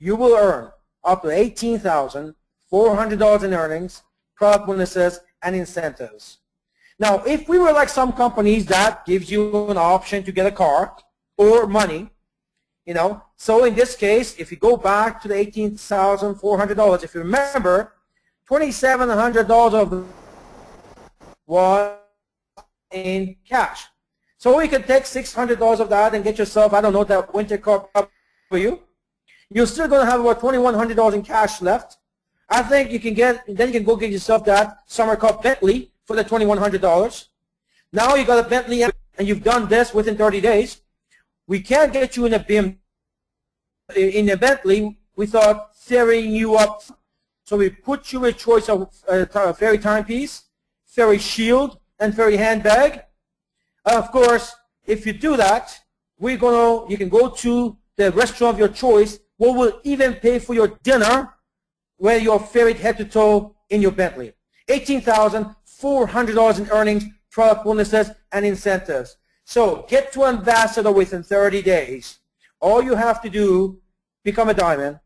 You will earn up to $18,400 in earnings, product bonuses, and incentives. Now, if we were like some companies that gives you an option to get a car or money, you know, so in this case, if you go back to the $18,400, if you remember, $2,700 of it was in cash. So you can take $600 of that and get yourself, I don't know, that winter car for you. You're still going to have about $2,100 in cash left. I think you can get, then you can go get yourself that summer car Bentley for the $2,100. Now you got a Bentley and you've done this within 30 days. We can't get you in a BIM, in a Bentley without ferrying you up. So we put you a choice of FERI timepiece, FERI shield, and FERI handbag. Of course, if you do that, you can go to the restaurant of your choice. We will even pay for your dinner where you're ferried head to toe in your Bentley. $18,400 in earnings, product bonuses, and incentives. So get to ambassador within 30 days. All you have to do, become a diamond,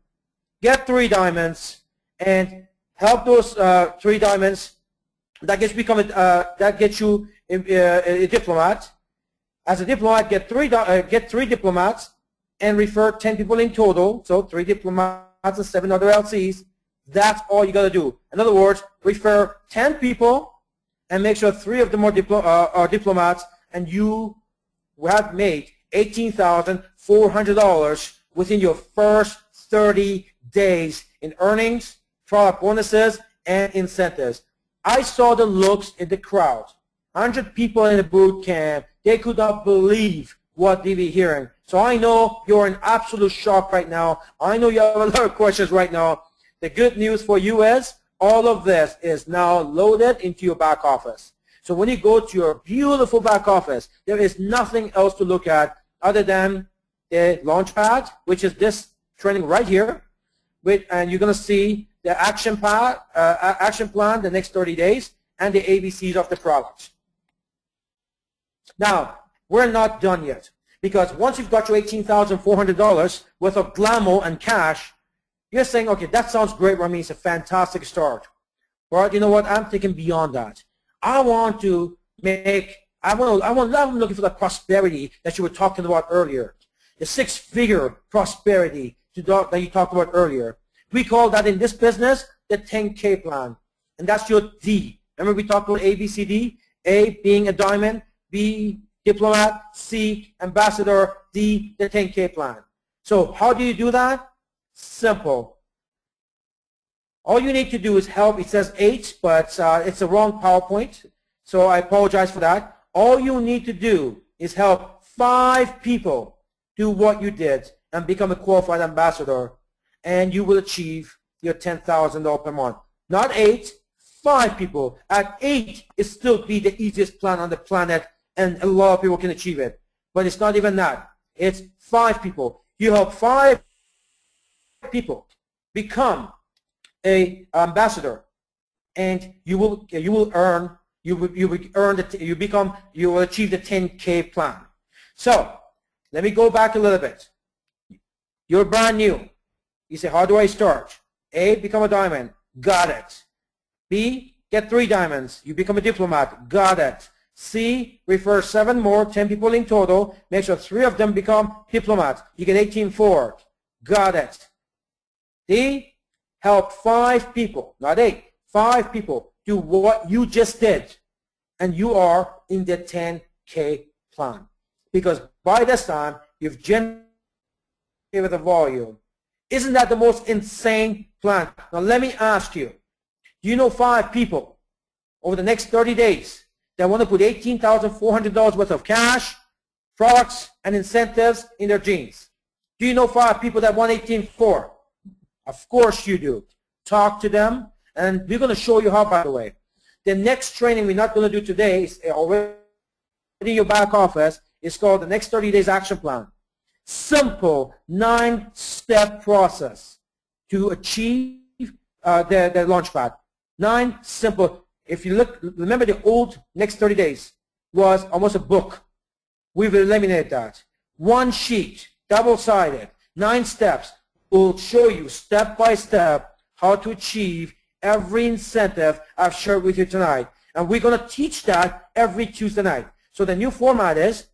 get 3 diamonds, and help those 3 diamonds. That gets you a diplomat. As a diplomat, get 3 diplomats and refer 10 people in total. So 3 diplomats and 7 other LCs. That's all you got to do. In other words, refer 10 people and make sure 3 of them are diplomats, and you have made $18,400 within your first 30 days in earnings, product bonuses, and incentives. I saw the looks in the crowd. 100 people in the boot camp. They could not believe what they were hearing. So I know you're in absolute shock right now. I know you have a lot of questions right now. The good news for you is all of this is now loaded into your back office. So when you go to your beautiful back office, there is nothing else to look at other than the launchpad, which is this training right here. And you're going to see the action plan the next 30 days and the ABCs of the product. Now, we're not done yet, because once you've got your $18,400 worth of glamour and cash, you're saying, okay, that sounds great, Ramin. It's a fantastic start. But you know what? I'm thinking beyond that. I'm looking for the prosperity that you were talking about earlier. The 6-figure prosperity that you talked about earlier. We call that in this business the 10K plan. And that's your D. Remember we talked about A, B, C, D? A being a diamond, B, diplomat, C, ambassador, D, the 10K plan. So how do you do that? Simple. All you need to do is help. It says 8, but it's the wrong PowerPoint, so I apologize for that. All you need to do is help 5 people do what you did and become a qualified ambassador, and you will achieve your $10,000 per month. Not 8, 5 people. At 8, it still be the easiest plan on the planet, and a lot of people can achieve it. But it's not even that. It's 5 people. You help 5 people become a ambassador, and you will earn you will achieve the 10K plan. So let me go back a little bit. You're brand new. You say, how do I start? A, become a diamond. Got it. B, get 3 diamonds. You become a diplomat. Got it. C, refer 7 more, 10 people in total. Make sure 3 of them become diplomats. You get 18-4. Got it. D, help 5 people, not 8, 5 people do what you just did. And you are in the 10K plan. Because by this time, you've generated the volume. Isn't that the most insane plan? Now let me ask you, do you know 5 people over the next 30 days that want to put $18,400 worth of cash, products, and incentives in their jeans? Do you know 5 people that want 18.4? Of course you do. Talk to them, and we're going to show you how, by the way. The next training we're not going to do today is already in your back office. It's called the Next 30 Days Action Plan. Simple 9-step process to achieve the launch pad. 9 simple. If you look, remember the old Next 30 Days was almost a book. We've eliminated that. 1 sheet, double-sided, 9 steps will show you step by step how to achieve every incentive I've shared with you tonight. And we're going to teach that every Tuesday night. So the new format is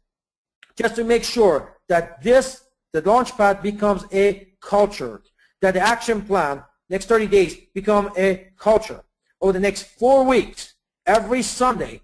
just to make sure that the Launchpad becomes a culture, that the action plan, next 30 days, become a culture. Over the next 4 weeks, every Sunday,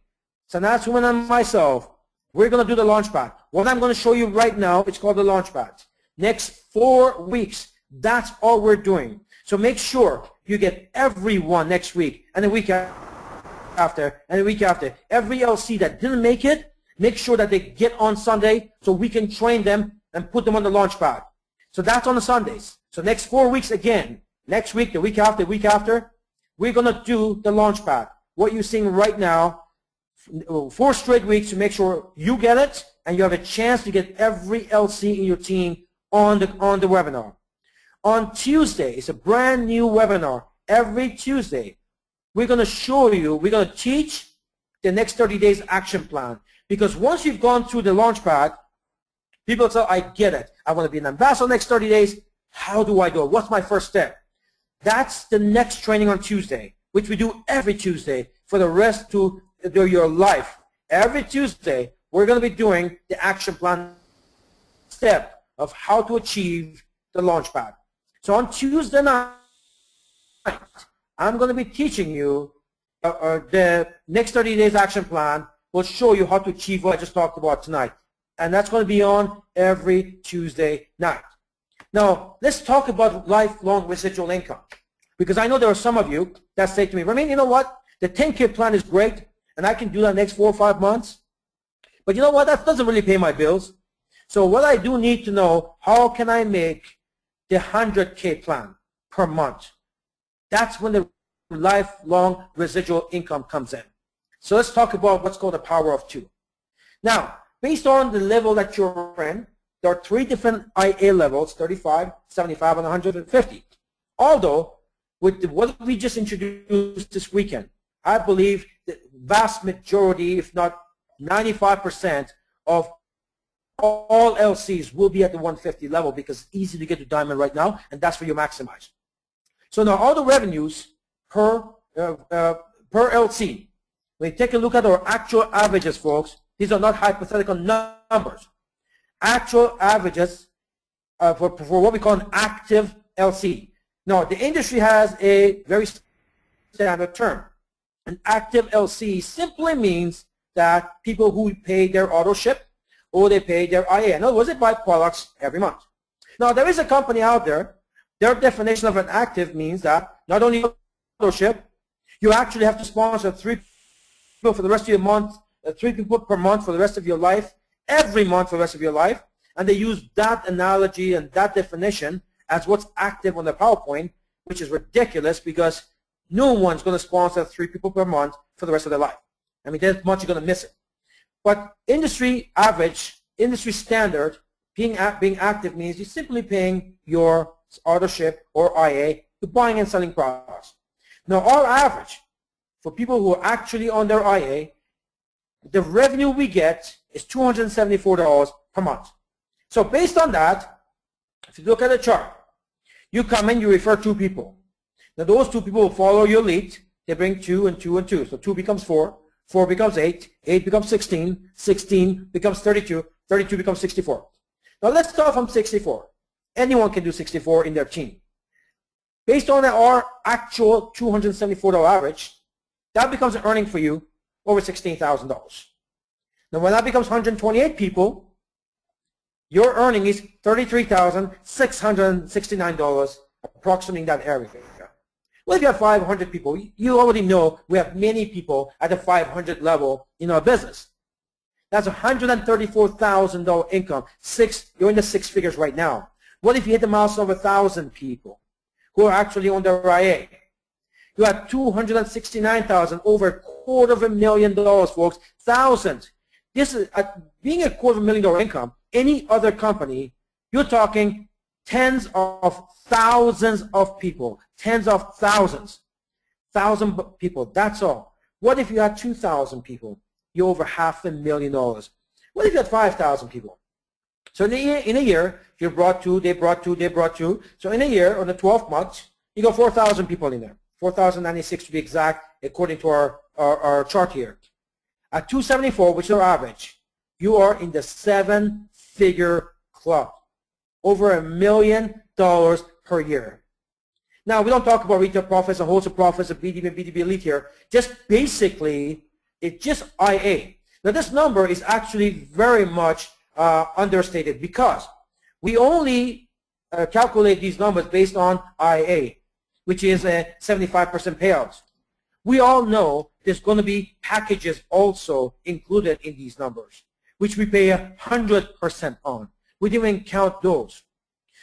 Sanaz, Hooman, and myself, we're going to do the Launchpad. What I'm going to show you right now, it's called the Launchpad. Next 4 weeks, that's all we're doing. So make sure you get everyone next week, and the week after, and the week after. Every LC that didn't make it, make sure that they get on Sunday so we can train them and put them on the Launchpad. So that's on the Sundays. So next 4 weeks again, next week, the week after, we're going to do the Launchpad. What you're seeing right now, 4 straight weeks to make sure you get it and you have a chance to get every LC in your team on the webinar. On Tuesday, it's a brand new webinar. Every Tuesday, we're going to show you, we're going to teach the next 30 days action plan. Because once you've gone through the Launchpad, people say, I get it. I want to be an ambassador next 30 days. How do I do it? What's my first step? That's the next training on Tuesday, which we do every Tuesday for the rest of your life. Every Tuesday, we're going to be doing the action plan step of how to achieve the Launchpad. So on Tuesday night, I'm going to be teaching you the next 30 days action plan. Will show you how to achieve what I just talked about tonight. And that's going to be on every Tuesday night. Now, let's talk about lifelong residual income. Because I know there are some of you that say to me, Ramin, you know what? The 10K plan is great, and I can do that next 4 or 5 months. But you know what? That doesn't really pay my bills. So what I do need to know, how can I make the 100K plan per month? That's when the lifelong residual income comes in. So let's talk about what's called the power of 2. Now, based on the level that you're in, there are 3 different IA levels, 35, 75, and 150. Although, with what we just introduced this weekend, I believe the vast majority, if not 95% of all LCs will be at the 150 level because it's easy to get to diamond right now, and that's where you maximize. So now all the revenues per LC, when you take a look at our actual averages, folks, these are not hypothetical numbers. Actual averages for what we call an active LC. Now, the industry has a very standard term. An active LC simply means that people who pay their auto ship or they pay their IA. In other words, they buy products every month. Now, there is a company out there, their definition of an active means that not only auto ship, you actually have to sponsor 3 people for the rest of your month, 3 people per month for the rest of your life, every month for the rest of your life, and they use that analogy and that definition as what's active on the PowerPoint, which is ridiculous because no one's going to sponsor 3 people per month for the rest of their life. I mean, that much you're going to miss it. But industry average, industry standard, being active means you're simply paying your auto ship or IA to buying and selling products. Now, our average for people who are actually on their IA, the revenue we get is $274 per month. So based on that, if you look at the chart, you come in, you refer 2 people. Now those 2 people will follow your lead. They bring 2 and 2 and 2. So 2 becomes 4, 4 becomes 8, 8 becomes 16, 16 becomes 32, 32 becomes 64. Now let's start from 64. Anyone can do 64 in their team. Based on our actual $274 average, that becomes an earning for you over $16,000. Now when that becomes 128 people, your earning is $33,669, approximating that area. Well, if you have 500 people, you already know we have many people at the 500 level in our business. That's $134,000 income. You're in the 6 figures right now. What if you hit the milestone of 1,000 people who are actually on their IA? You have $269,000, over $250,000, folks. 1,000. This is being a $250,000 income. Any other company, you're talking tens of thousands of people, tens of thousands, 1,000 people. That's all. What if you had 2,000 people? You're over $500,000. What if you had 5,000 people? So in a year, you brought 2, they brought 2, they brought 2. So in a year, on the 12 months, you got 4,000 people in there. 4,096 to be exact, according to our chart here. At 274, which is our average, you are in the 7-figure club. Over $1 million per year. Now, we don't talk about retail profits and wholesale profits and BDB and BDB Elite here. Just basically, it's just IA. Now, this number is actually very much understated because we only calculate these numbers based on IA, which is a 75% payout. We all know there's going to be packages also included in these numbers, which we pay 100% on. We didn't even count those.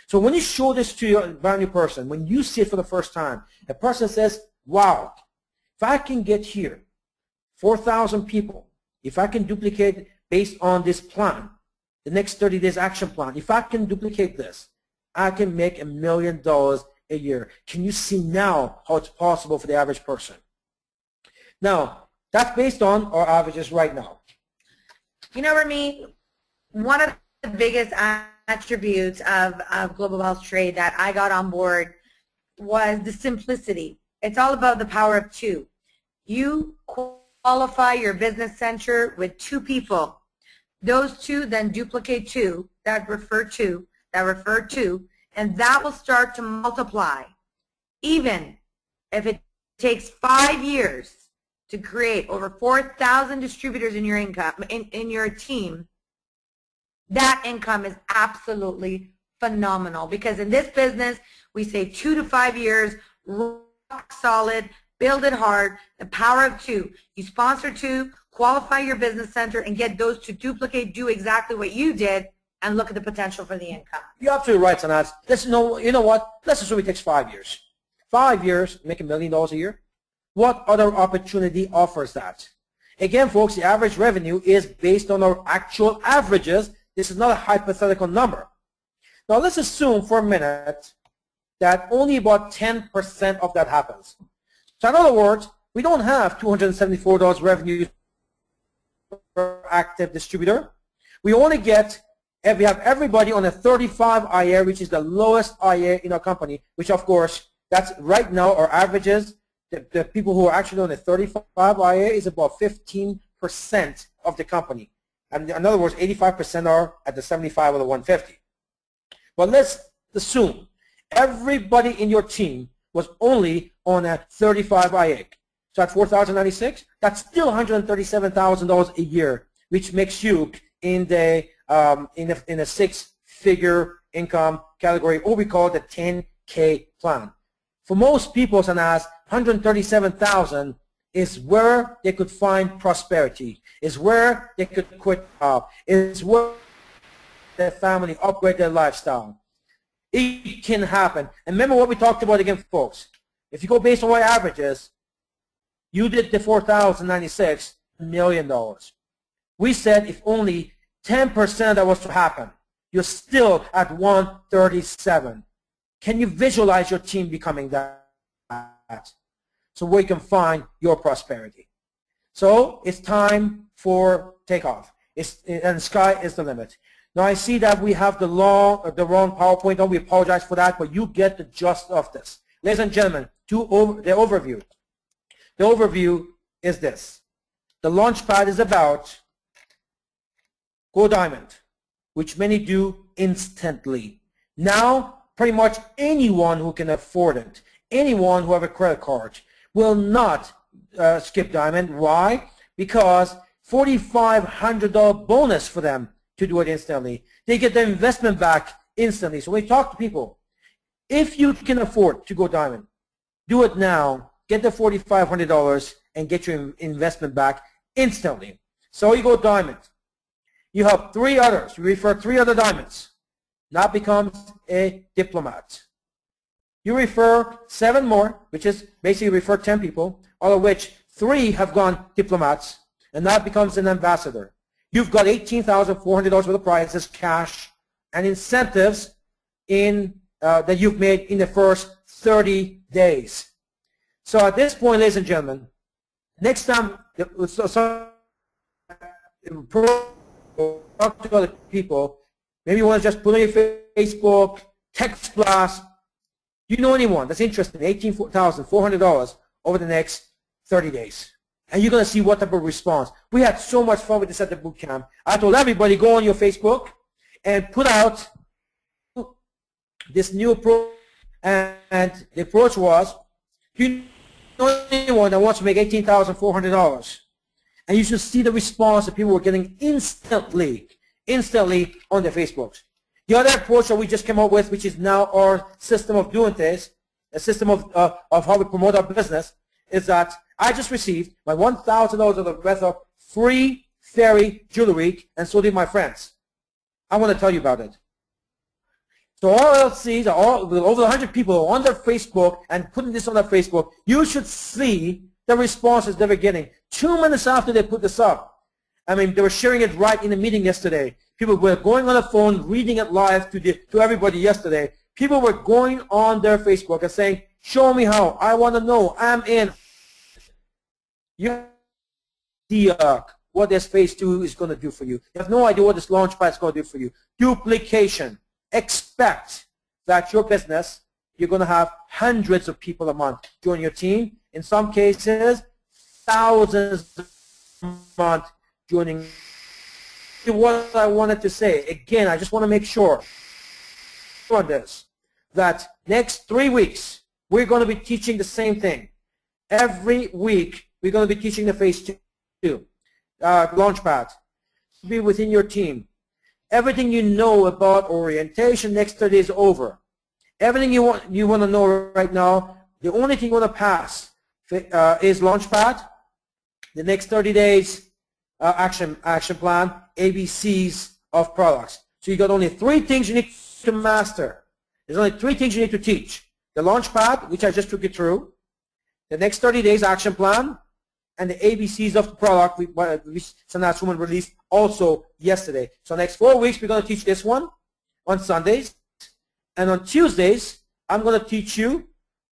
So when you show this to a brand new person, when you see it for the first time, a person says, wow, if I can get here, 4,000 people, if I can duplicate based on this plan, the next 30 days action plan, if I can duplicate this, I can make $1 million a year. Can you see now how it's possible for the average person? Now, that's based on our averages right now. You know, Ramin, one of the biggest attributes of Global Wealth Trade that I got on board was the simplicity. It's all about the power of 2. You qualify your business center with 2 people. Those 2 then duplicate 2, that refer to, and that will start to multiply. Even if it takes 5 years to create over 4,000 distributors in your income, in your team, that income is absolutely phenomenal, because in this business, we say 2 to 5 years, rock solid, build it hard, the power of 2. You sponsor 2, qualify your business center, and get those to duplicate, do exactly what you did, and look at the potential for the income. You're absolutely right, Sanaz. You know what? Let's assume it takes 5 years. 5 years, make $1 million a year. What other opportunity offers that? Again, folks, the average revenue is based on our actual averages. This is not a hypothetical number. Now, let's assume for a minute that only about 10% of that happens. So in other words, we don't have $274 revenue per active distributor. We only get, we have everybody on a 35 IA, which is the lowest IA in our company, which of course, that's right now our averages. The people who are actually on a 35 IA is about 15% of the company. And in other words, 85% are at the 75 or the 150. But let's assume everybody in your team was only on a 35 IA. So at 4,096, that's still $137,000 a year, which makes you in the in a 6-figure income category, or we call it the 10K plan. For most people, Sanaz, 137,000 is where they could find prosperity, is where they could quit up, is where their family upgrade their lifestyle. It can happen. And remember what we talked about again, folks. If you go based on what averages, you did the 4,096 $1 million. We said if only 10% of that was to happen, you're still at 137. Can you visualize your team becoming that? so where you can find your prosperity. So it's time for takeoff. And the sky is the limit. Now I see that we have the wrong PowerPoint on. We apologize for that, but you get the gist of this. Ladies and gentlemen, the overview. The overview is this. The Launchpad is about Go Diamond, which many do instantly. Now, pretty much anyone who can afford it, anyone who have a credit card, will not skip Diamond. Why? Because $4,500 bonus for them to do it instantly. They get their investment back instantly. So when we talk to people, if you can afford to go Diamond, do it now. Get the $4,500 and get your investment back instantly. So you go Diamond. You have 3 others. You refer 3 other diamonds. That becomes a Diplomat. You refer 7 more, which is basically refer 10 people, out of which 3 have gone Diplomats, and that becomes an ambassador. You've got $18,400 worth of prizes, cash, and incentives that you've made in the first 30 days. So at this point, ladies and gentlemen, next time, talk to other people, maybe you want to just put on your Facebook, text blast. You know anyone that's interested in $18,400 over the next 30 days. And you're going to see what type of response. We had so much fun with this at the boot camp. I told everybody, go on your Facebook and put out this new approach. And the approach was, you know anyone that wants to make $18,400? And you should see the response that people were getting instantly on their Facebooks. The other approach that we just came up with, which is now our system of doing this, a system of how we promote our business, is that I just received my $1,000 worth of free FERI jewelry, and so did my friends. I want to tell you about it. So all LCs, over 100 people on their Facebook and putting this on their Facebook, you should see the responses they were getting. 2 minutes after they put this up. I mean, they were sharing it right in the meeting yesterday. People were going on the phone, reading it live to everybody yesterday. People were going on their Facebook and saying, show me how. I want to know. I'm in. You have what this phase 2 is going to do for you. You have no idea what this Launchpad is going to do for you. Duplication. Expect that your business, you're going to have hundreds of people a month join your team. In some cases, thousands a month joining. What I wanted to say, again, I just want to make sure on this, that next 3 weeks, we're going to be teaching the same thing. Every week, we're going to be teaching the phase 2, Launchpad. Be within your team. Everything you know about orientation next 30 days over. Everything you want to know right now, the only thing you want to pass is Launchpad. The next 30 days action plan, ABCs of products. So you got only 3 things you need to master. There's only 3 things you need to teach. The Launchpad, which I just took you through, the next 30 days action plan, and the ABCs of the product which Sanaz Hooman released also yesterday. So next 4 weeks, we're going to teach this one on Sundays. And on Tuesdays, I'm going to teach you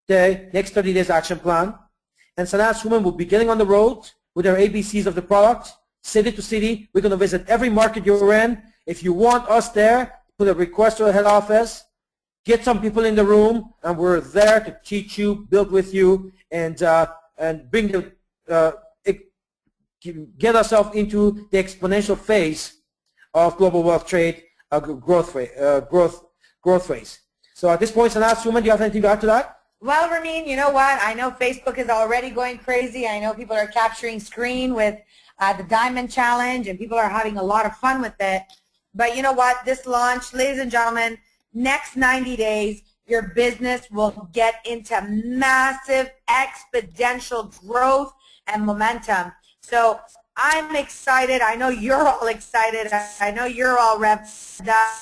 the next 30 days action plan. And Sanaz Hooman will be getting on the road with our ABCs of the product, city to city. We're going to visit every market you're in. If you want us there, put a request to the head office, get some people in the room, and we're there to teach you, build with you, and bring the get ourselves into the exponential phase of global wealth trade growth phase. So at this point, Sanaz Hooman, do you have anything to add to that? Well, Ramin, you know what? I know Facebook is already going crazy. I know people are capturing screen with the Diamond Challenge, and people are having a lot of fun with it. But you know what? This launch, ladies and gentlemen, next 90 days, your business will get into massive exponential growth and momentum. So I'm excited. I know you're all excited. I know you're all revved up.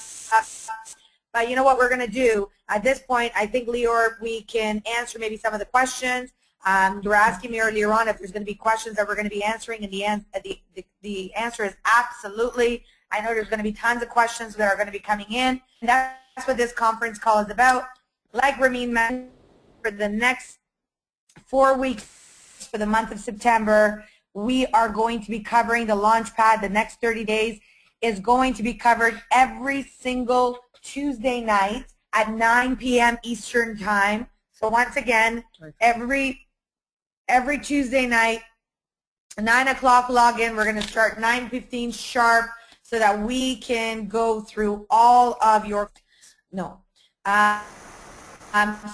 But you know what we're going to do? At this point, I think, Lior, we can answer maybe some of the questions. You were asking me earlier on if there's going to be questions that we're going to be answering, and the answer is absolutely. I know there's going to be tons of questions that are going to be coming in. And that's what this conference call is about. Like Ramin mentioned, for the next 4 weeks for the month of September. We are going to be covering the Launchpad. The next 30 days is going to be covered every single Tuesday night at 9 p.m. Eastern Time. So once again, every Tuesday night, 9 o'clock login. We're going to start 9:15 sharp so that we can go through all of your,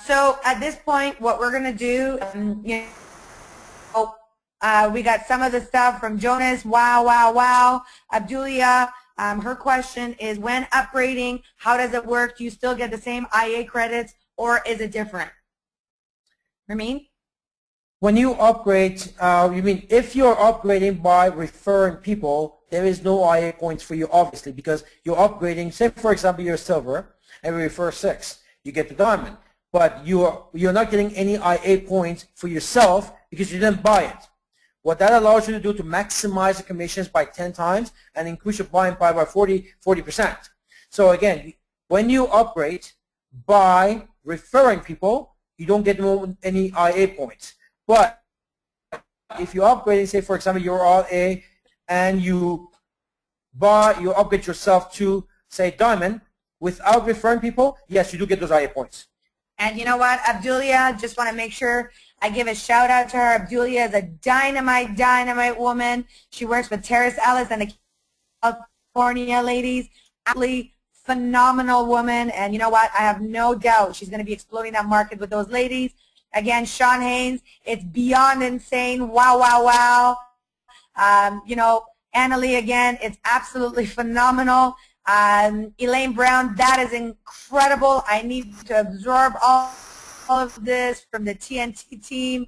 so at this point, what we're going to do, we got some of the stuff from Jonas. Wow. Abdulia, her question is, when upgrading, how does it work? Do you still get the same IA credits, or is it different? Ramin? When you upgrade, you mean if you're upgrading by referring people, there is no IA points for you, obviously, because you're upgrading. Say, for example, you're silver, and we refer 6, you get the diamond. But you're not getting any IA points for yourself because you didn't buy it. What that allows you to do to maximize the commissions by 10 times and increase your buying power by 40%. So again, when you upgrade by referring people, you don't get any IA points. But if you're upgrading, say for example, you're all A and you upgrade yourself to, say, diamond, without referring people, yes, you do get those IA points. And you know what, Abdulia, just want to make sure I give a shout out to her. Abdulia is a dynamite woman. She works with Terrace Ellis and the California ladies. Absolutely phenomenal woman. And you know what, I have no doubt she's going to be exploding that market with those ladies. Again, Sean Haynes, it's beyond insane. Wow. Annalie, again, it's absolutely phenomenal. Elaine Brown, that is incredible. I need to absorb all of this from the TNT team.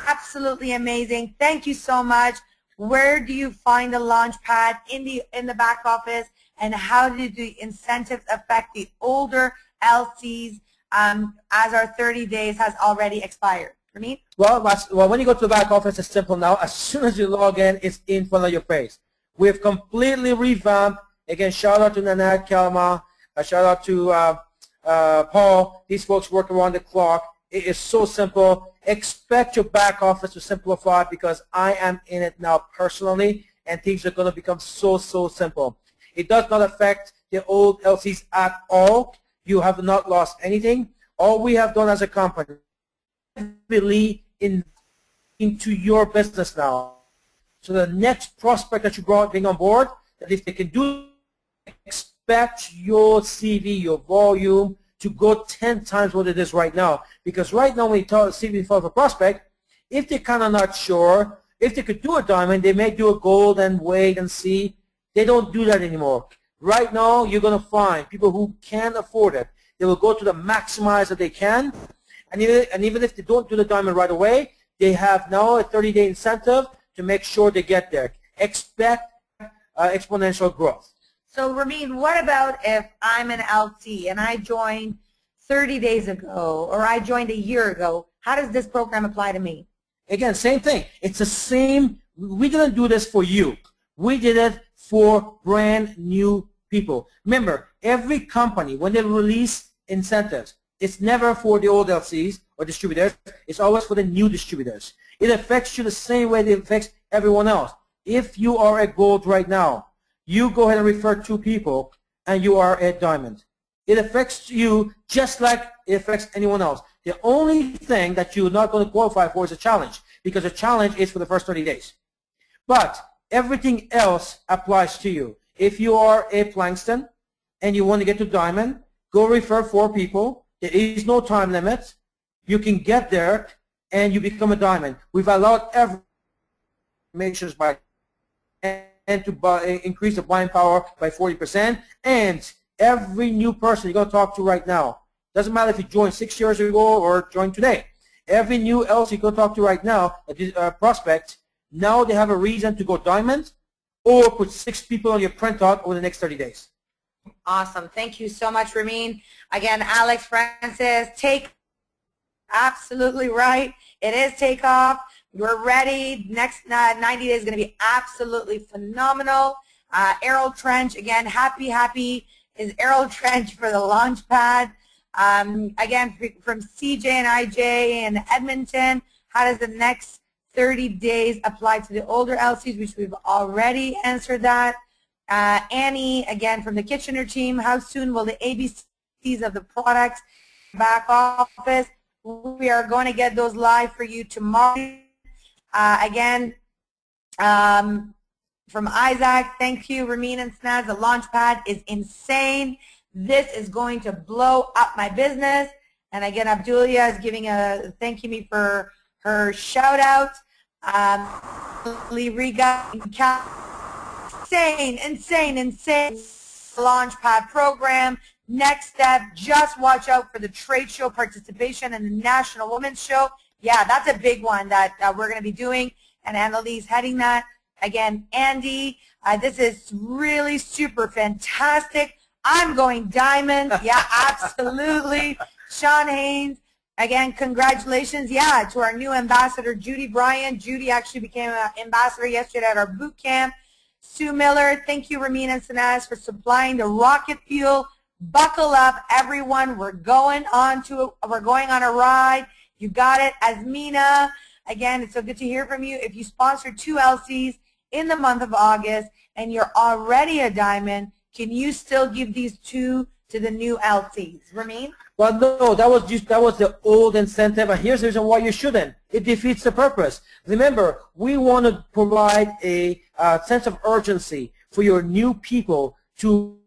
Absolutely amazing. Thank you so much. Where do you find the Launchpad in the back office, and how do the incentives affect the older LCs as our 30 days has already expired? Ramin? Well, when you go to the back office, it's simple now. As soon as you log in, it's in front of your face. We've completely revamped. Again, shout out to Nanette, Kalma, shout out to Paul. These folks work around the clock. It is so simple. Expect your back office to simplify, because I am in it now personally, and things are going to become so simple. It does not affect the old LCs at all. You have not lost anything. All we have done as a company is really into your business now. So the next prospect that you bring on board, that if they can do, expect your CV, your volume, to go 10 times what it is right now. Because right now when you tell a CV for a prospect, if they're kind of not sure, if they could do a diamond, they may do a gold and wait and see. They don't do that anymore. Right now, you're going to find people who can afford it. They will go to the maximize that they can. And even if they don't do the diamond right away, they have now a 30-day incentive to make sure they get there. Expect exponential growth. So, Ramin, what about if I'm an LT and I joined 30 days ago, or I joined a year ago? How does this program apply to me? Again, same thing. It's the same. We didn't do this for you. We did it for brand new people. Remember, every company, when they release incentives, it's never for the old LCs or distributors. It's always for the new distributors. It affects you the same way it affects everyone else. If you are at gold right now, you go ahead and refer 2 people, and you are at diamond. It affects you just like it affects anyone else. The only thing that you're not going to qualify for is a challenge, because a challenge is for the first 30 days. But everything else applies to you. If you are a Plankston and you want to get to diamond, go refer 4 people. There is no time limit. You can get there and you become a diamond. We've allowed every measures by and to increase the buying power by 40%. And every new person you're going to talk to right now, doesn't matter if you joined 6 years ago or joined today, every new LC you're going to talk to right now, prospect, now they have a reason to go diamond, or put 6 people on your printout over the next 30 days. Awesome. Thank you so much, Ramin. Again, Alex Francis, absolutely right. It is takeoff. We're ready. Next 90 days is going to be absolutely phenomenal. Errol Trench, again, happy is Errol Trench for the Launchpad. Again, from CJ and IJ in Edmonton, how does the next 30 days apply to the older LCs, which we've already answered that. Annie, again, from the Kitchener team, how soon will the ABCs of the products back office? We are going to get those live for you tomorrow. Again, from Isaac, thank you, Ramin and Sanaz. The Launchpad is insane. This is going to blow up my business. And again, Abdulia is giving a thank you me for her shout out. Lee Riga, insane Launchpad program. Next step, just watch out for the trade show participation and the National Women's Show. Yeah, that's a big one that we're going to be doing, and Annalise heading that. Again, Andy, this is really super fantastic. I'm going diamond. Yeah, absolutely. Sean Haynes, again, congratulations. Yeah, to our new ambassador, Judy Bryan. Judy actually became an ambassador yesterday at our boot camp. Sue Miller, thank you, Ramin and Sanaz, for supplying the rocket fuel. Buckle up, everyone. We're going on a ride. You got it. Asmina, again, it's so good to hear from you. If you sponsor 2 LCs in the month of August and you're already a diamond, can you still give these 2 to the new LCs? Ramin? Well, no, that was the old incentive, and here's the reason why you shouldn't. It defeats the purpose. Remember, we want to provide a sense of urgency for your new people to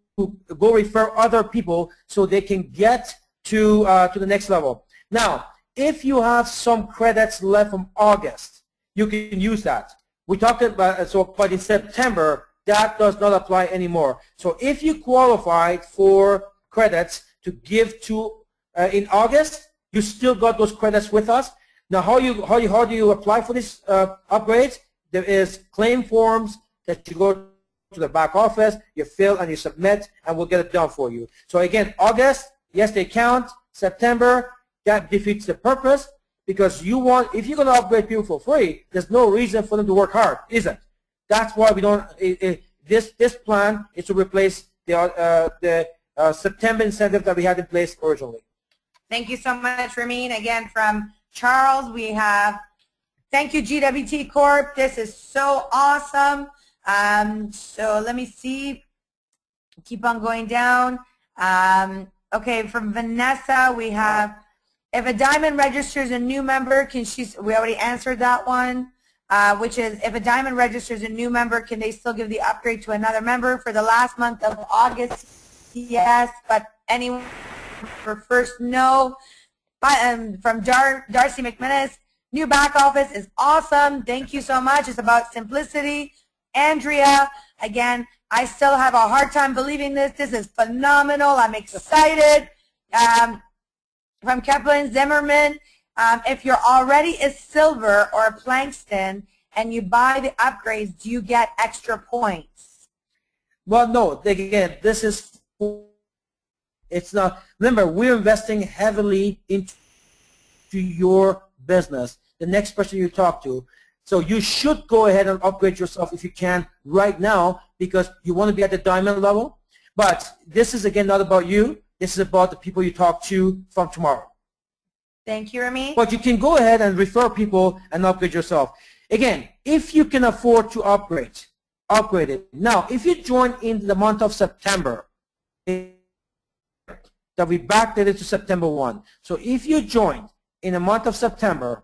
go refer other people so they can get to the next level. Now, if you have some credits left from August, you can use that. We talked about but in September, that does not apply anymore. So if you qualified for credits to give to in August, you still got those credits with us. Now, how do you apply for this upgrades? There is claim forms that you go to the back office, you fill and you submit, and we'll get it done for you. So again, August, yes, they count. September, that defeats the purpose, because if you're going to upgrade people for free, there's no reason for them to work hard, is it? That's why we don't. This plan is to replace the September incentive that we had in place originally. Thank you so much, Ramin. Again, from Charles, we have, thank you, GWT Corp. This is so awesome. So let me see. Keep on going down. Okay, from Vanessa, we have, if a diamond registers a new member, we already answered that one, which is, if a diamond registers a new member, can they still give the upgrade to another member for the last month of August? Yes, but anyone for first, no. But, from Darcy McMinnis, new back office is awesome. Thank you so much. It's about simplicity. Andrea, again, I still have a hard time believing this. This is phenomenal. I'm excited. From Kaplan Zimmerman, if you're already a silver or a Plankston and you buy the upgrades, do you get extra points? Well, no. Again, this is, it's not. Remember, we're investing heavily into your business, the next person you talk to. So you should go ahead and upgrade yourself if you can right now, because you want to be at the diamond level. But this is, again, not about you. This is about the people you talk to from tomorrow. Thank you, Ramin. But you can go ahead and refer people and upgrade yourself. Again, if you can afford to upgrade it. Now, if you join in the month of September, that we backdated to September 1. So if you joined in the month of September,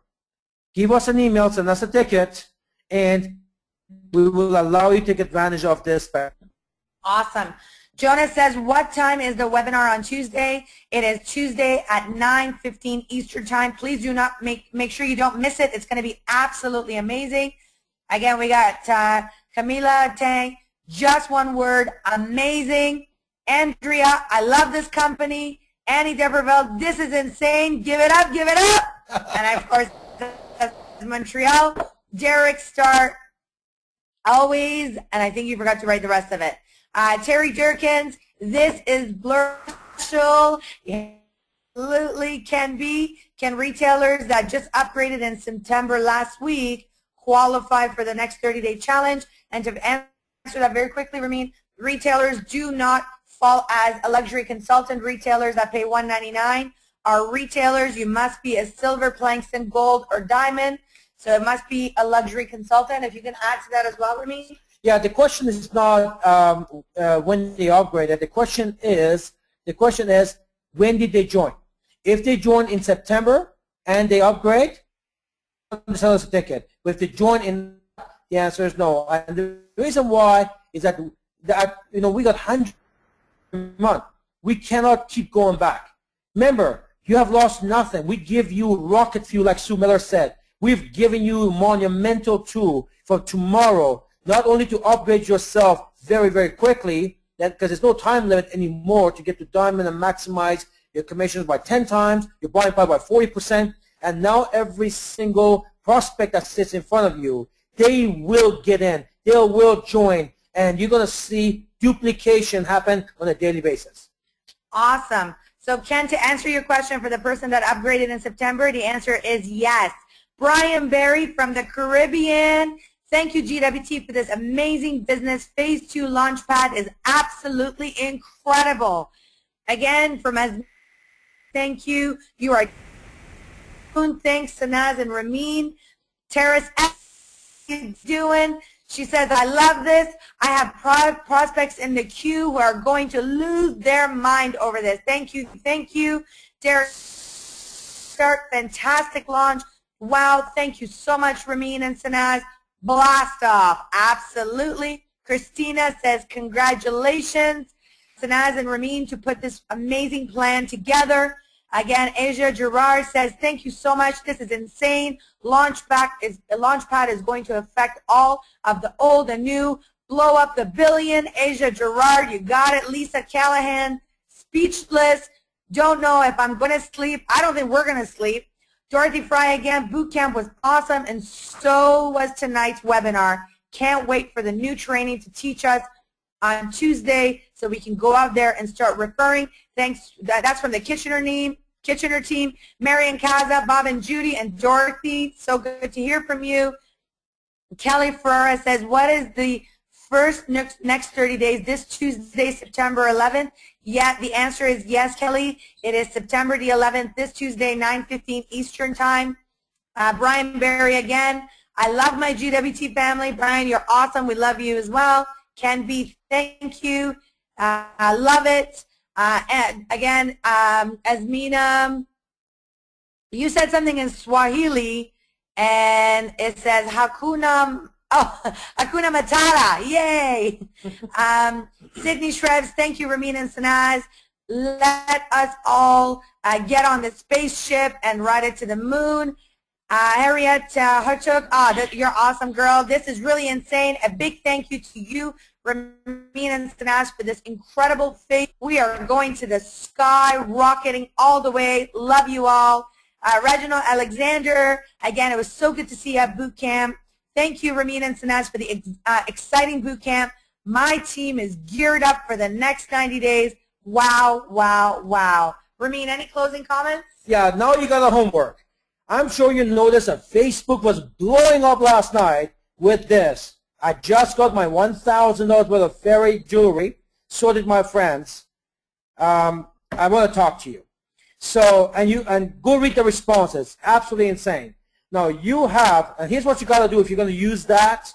give us an email, send us a ticket, and we will allow you to take advantage of this. Awesome. Jonas says, what time is the webinar on Tuesday? It is Tuesday at 9:15 Eastern Time. Please do not make sure you don't miss it. It's going to be absolutely amazing. Again, we got Camila Tang, just one word, amazing. Andrea, I love this company. Annie Deverville, this is insane. Give it up, give it up. And of course, Montreal, Derek Starr, always, and I think you forgot to write the rest of it. Terry Durkins, this is Blurshul. Absolutely can be. Can retailers that just upgraded in September last week qualify for the next 30-day challenge? And to answer that very quickly, Ramin, retailers do not qualify as a luxury consultant. Retailers that pay $199 are retailers. You must be a silver, plankton, gold, or diamond. So it must be a luxury consultant. If you can add to that as well, Ramin. Yeah, the question is not when they upgraded. The question is when did they join? If they join in September and they upgrade, sell us a ticket. But if they join in, the answer is no. And the reason why is that we got 100 a month. We cannot keep going back. Remember, you have lost nothing. We give you rocket fuel, like Sue Miller said. We've given you a monumental tool for tomorrow, not only to upgrade yourself very, very quickly, because there's no time limit anymore to get to diamond and maximize your commissions by 10 times, your buying power by 40%, and now every single prospect that sits in front of you, they will get in, they will join, and you're going to see duplication happen on a daily basis. Awesome. So Ken, to answer your question for the person that upgraded in September, the answer is yes. Brian Berry from the Caribbean. Thank you, GWT, for this amazing business. Phase 2 Launchpad is absolutely incredible. Again, from as thank you. You are thanks, Sanaz and Ramin. Terrace F is doing. She says, I love this. I have prospects in the queue who are going to lose their mind over this. Thank you. Thank you. Derek, fantastic launch. Wow. Thank you so much, Ramin and Sanaz. Blast off. Absolutely. Christina says, congratulations, Sanaz and Ramin, to put this amazing plan together. Again, Asia Gerard says, thank you so much. This is insane. Launchpad is going to affect all of the old and new. Blow up the billion. Asia Gerard, you got it. Lisa Callahan, speechless. Don't know if I'm going to sleep. I don't think we're going to sleep. Dorothy Fry again, boot camp was awesome, and so was tonight's webinar. Can't wait for the new training to teach us on Tuesday so we can go out there and start referring. Thanks. That's from the Kitchener team. Marian Kaza, Bob and Judy, and Dorothy. So good to hear from you. Kelly Ferrara says, what is the first next 30 days? This Tuesday, September 11th? Yeah, the answer is yes, Kelly. It is September the 11th, this Tuesday, 9:15 Eastern Time. Brian Berry again. I love my GWT family. Brian, you're awesome. We love you as well. Ken B, thank you. I love it. And again, Asmina, you said something in Swahili, and it says Hakuna Matata. Yay. Sydney Shrevs, thank you, Ramin and Sanaz. Let us all get on the spaceship and ride it to the moon. Harriet Hutchuk, you're awesome, girl. This is really insane. A big thank you to you, Ramin and Sanaz, for this incredible faith. We are going to the sky, rocketing all the way. Love you all. Reginald Alexander, again, it was so good to see you at boot camp. Thank you, Ramin and Sanaz, for the exciting boot camp. My team is geared up for the next 90 days. Wow, wow, wow. Ramin, any closing comments? Yeah, now you got a homework. I'm sure you noticed that Facebook was blowing up last night with this. I just got my $1,000 worth of FERI jewelry. So did my friends. I want to talk to you. So, and go read the responses. Absolutely insane. Now you have, and here's what you got to do if you're going to use that.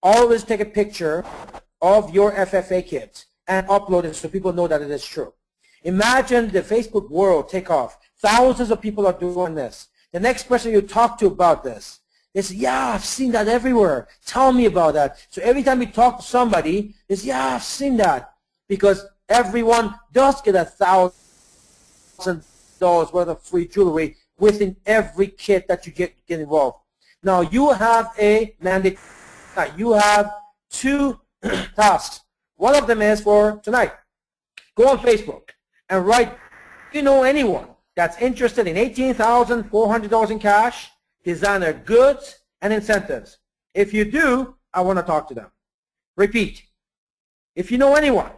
Always take a picture of your FFA kit and upload it so people know that it is true. Imagine the Facebook world take off. Thousands of people are doing this. The next person you talk to about this, they say, yeah, I've seen that everywhere. Tell me about that. So every time you talk to somebody, they say, yeah, I've seen that. Because everyone does get $1,000 worth of free jewelry within every kit that you get involved. Now you have a mandate. You have two tasks. One of them is for tonight. Go on Facebook and write, if you know anyone that's interested in $18,400 in cash, designer goods, and incentives. If you do, I want to talk to them. Repeat. If you know anyone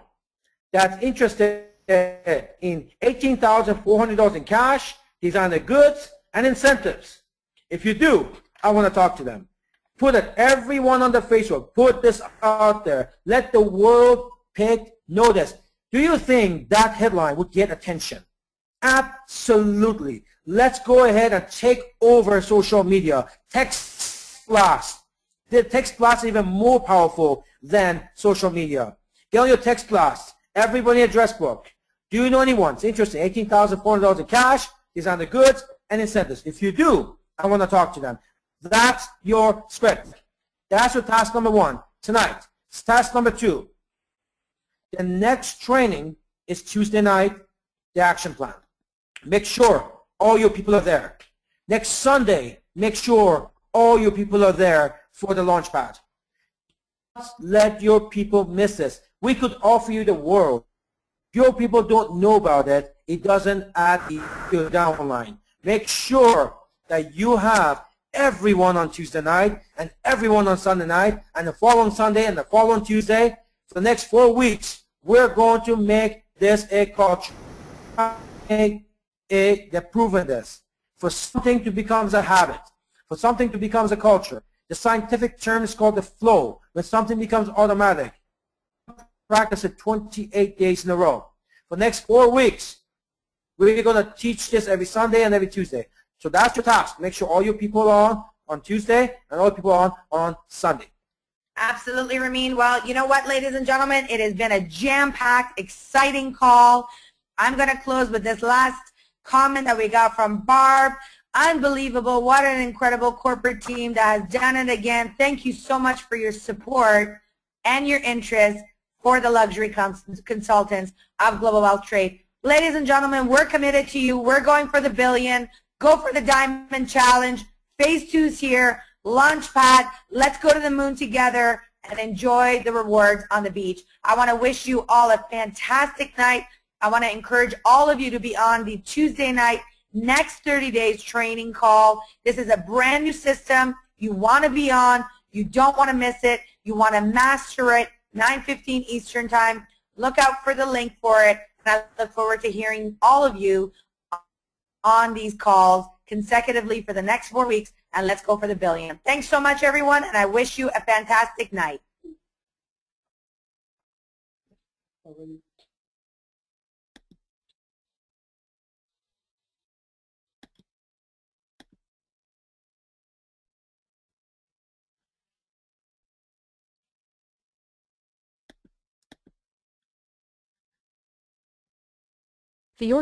that's interested in $18,400 in cash, designer goods, and incentives. If you do, I want to talk to them. Put it, everyone on the Facebook, put this out there. Let the world take notice. Do you think that headline would get attention? Absolutely. Let's go ahead and take over social media. Text blast. The text blast is even more powerful than social media. Get on your text blast. Everybody address book. Do you know anyone? It's interesting. $18,400 in cash, designer goods, and incentives. If you do, I want to talk to them. That's your script. That's your task number 1 tonight. Task number 2. The next training is Tuesday night, the action plan. Make sure all your people are there. Next Sunday, make sure all your people are there for the launch pad. Don't let your people miss this. We could offer you the world. Your people don't know about it. It doesn't add to your downline. Make sure that you have everyone on Tuesday night and everyone on Sunday night and the following Sunday and the following Tuesday. For the next 4 weeks, we're going to make this a culture. They're proving this. For something to become a habit, for something to become a culture, the scientific term is called the flow. When something becomes automatic, practice it 28 days in a row. For the next 4 weeks, we're going to teach this every Sunday and every Tuesday. So that's your task. Make sure all your people are on Tuesday and all your people are on Sunday. Absolutely, Ramin. Well, you know what, ladies and gentlemen? It has been a jam-packed, exciting call. I'm going to close with this last comment that we got from Barb. Unbelievable. What an incredible corporate team that has done it again. Thank you so much for your support and your interest for the luxury consultants of Global Wealth Trade. Ladies and gentlemen, we're committed to you. We're going for the billion. Go for the Diamond Challenge. Phase 2 is here. Launchpad. Let's go to the moon together and enjoy the rewards on the beach. I want to wish you all a fantastic night. I want to encourage all of you to be on the Tuesday night next 30 days training call. This is a brand new system. You want to be on. You don't want to miss it. You want to master it. 9:15 Eastern Time. Look out for the link for it. And I look forward to hearing all of you on these calls consecutively for the next 4 weeks. And let's go for the billion. Thanks so much, everyone, and I wish you a fantastic night. The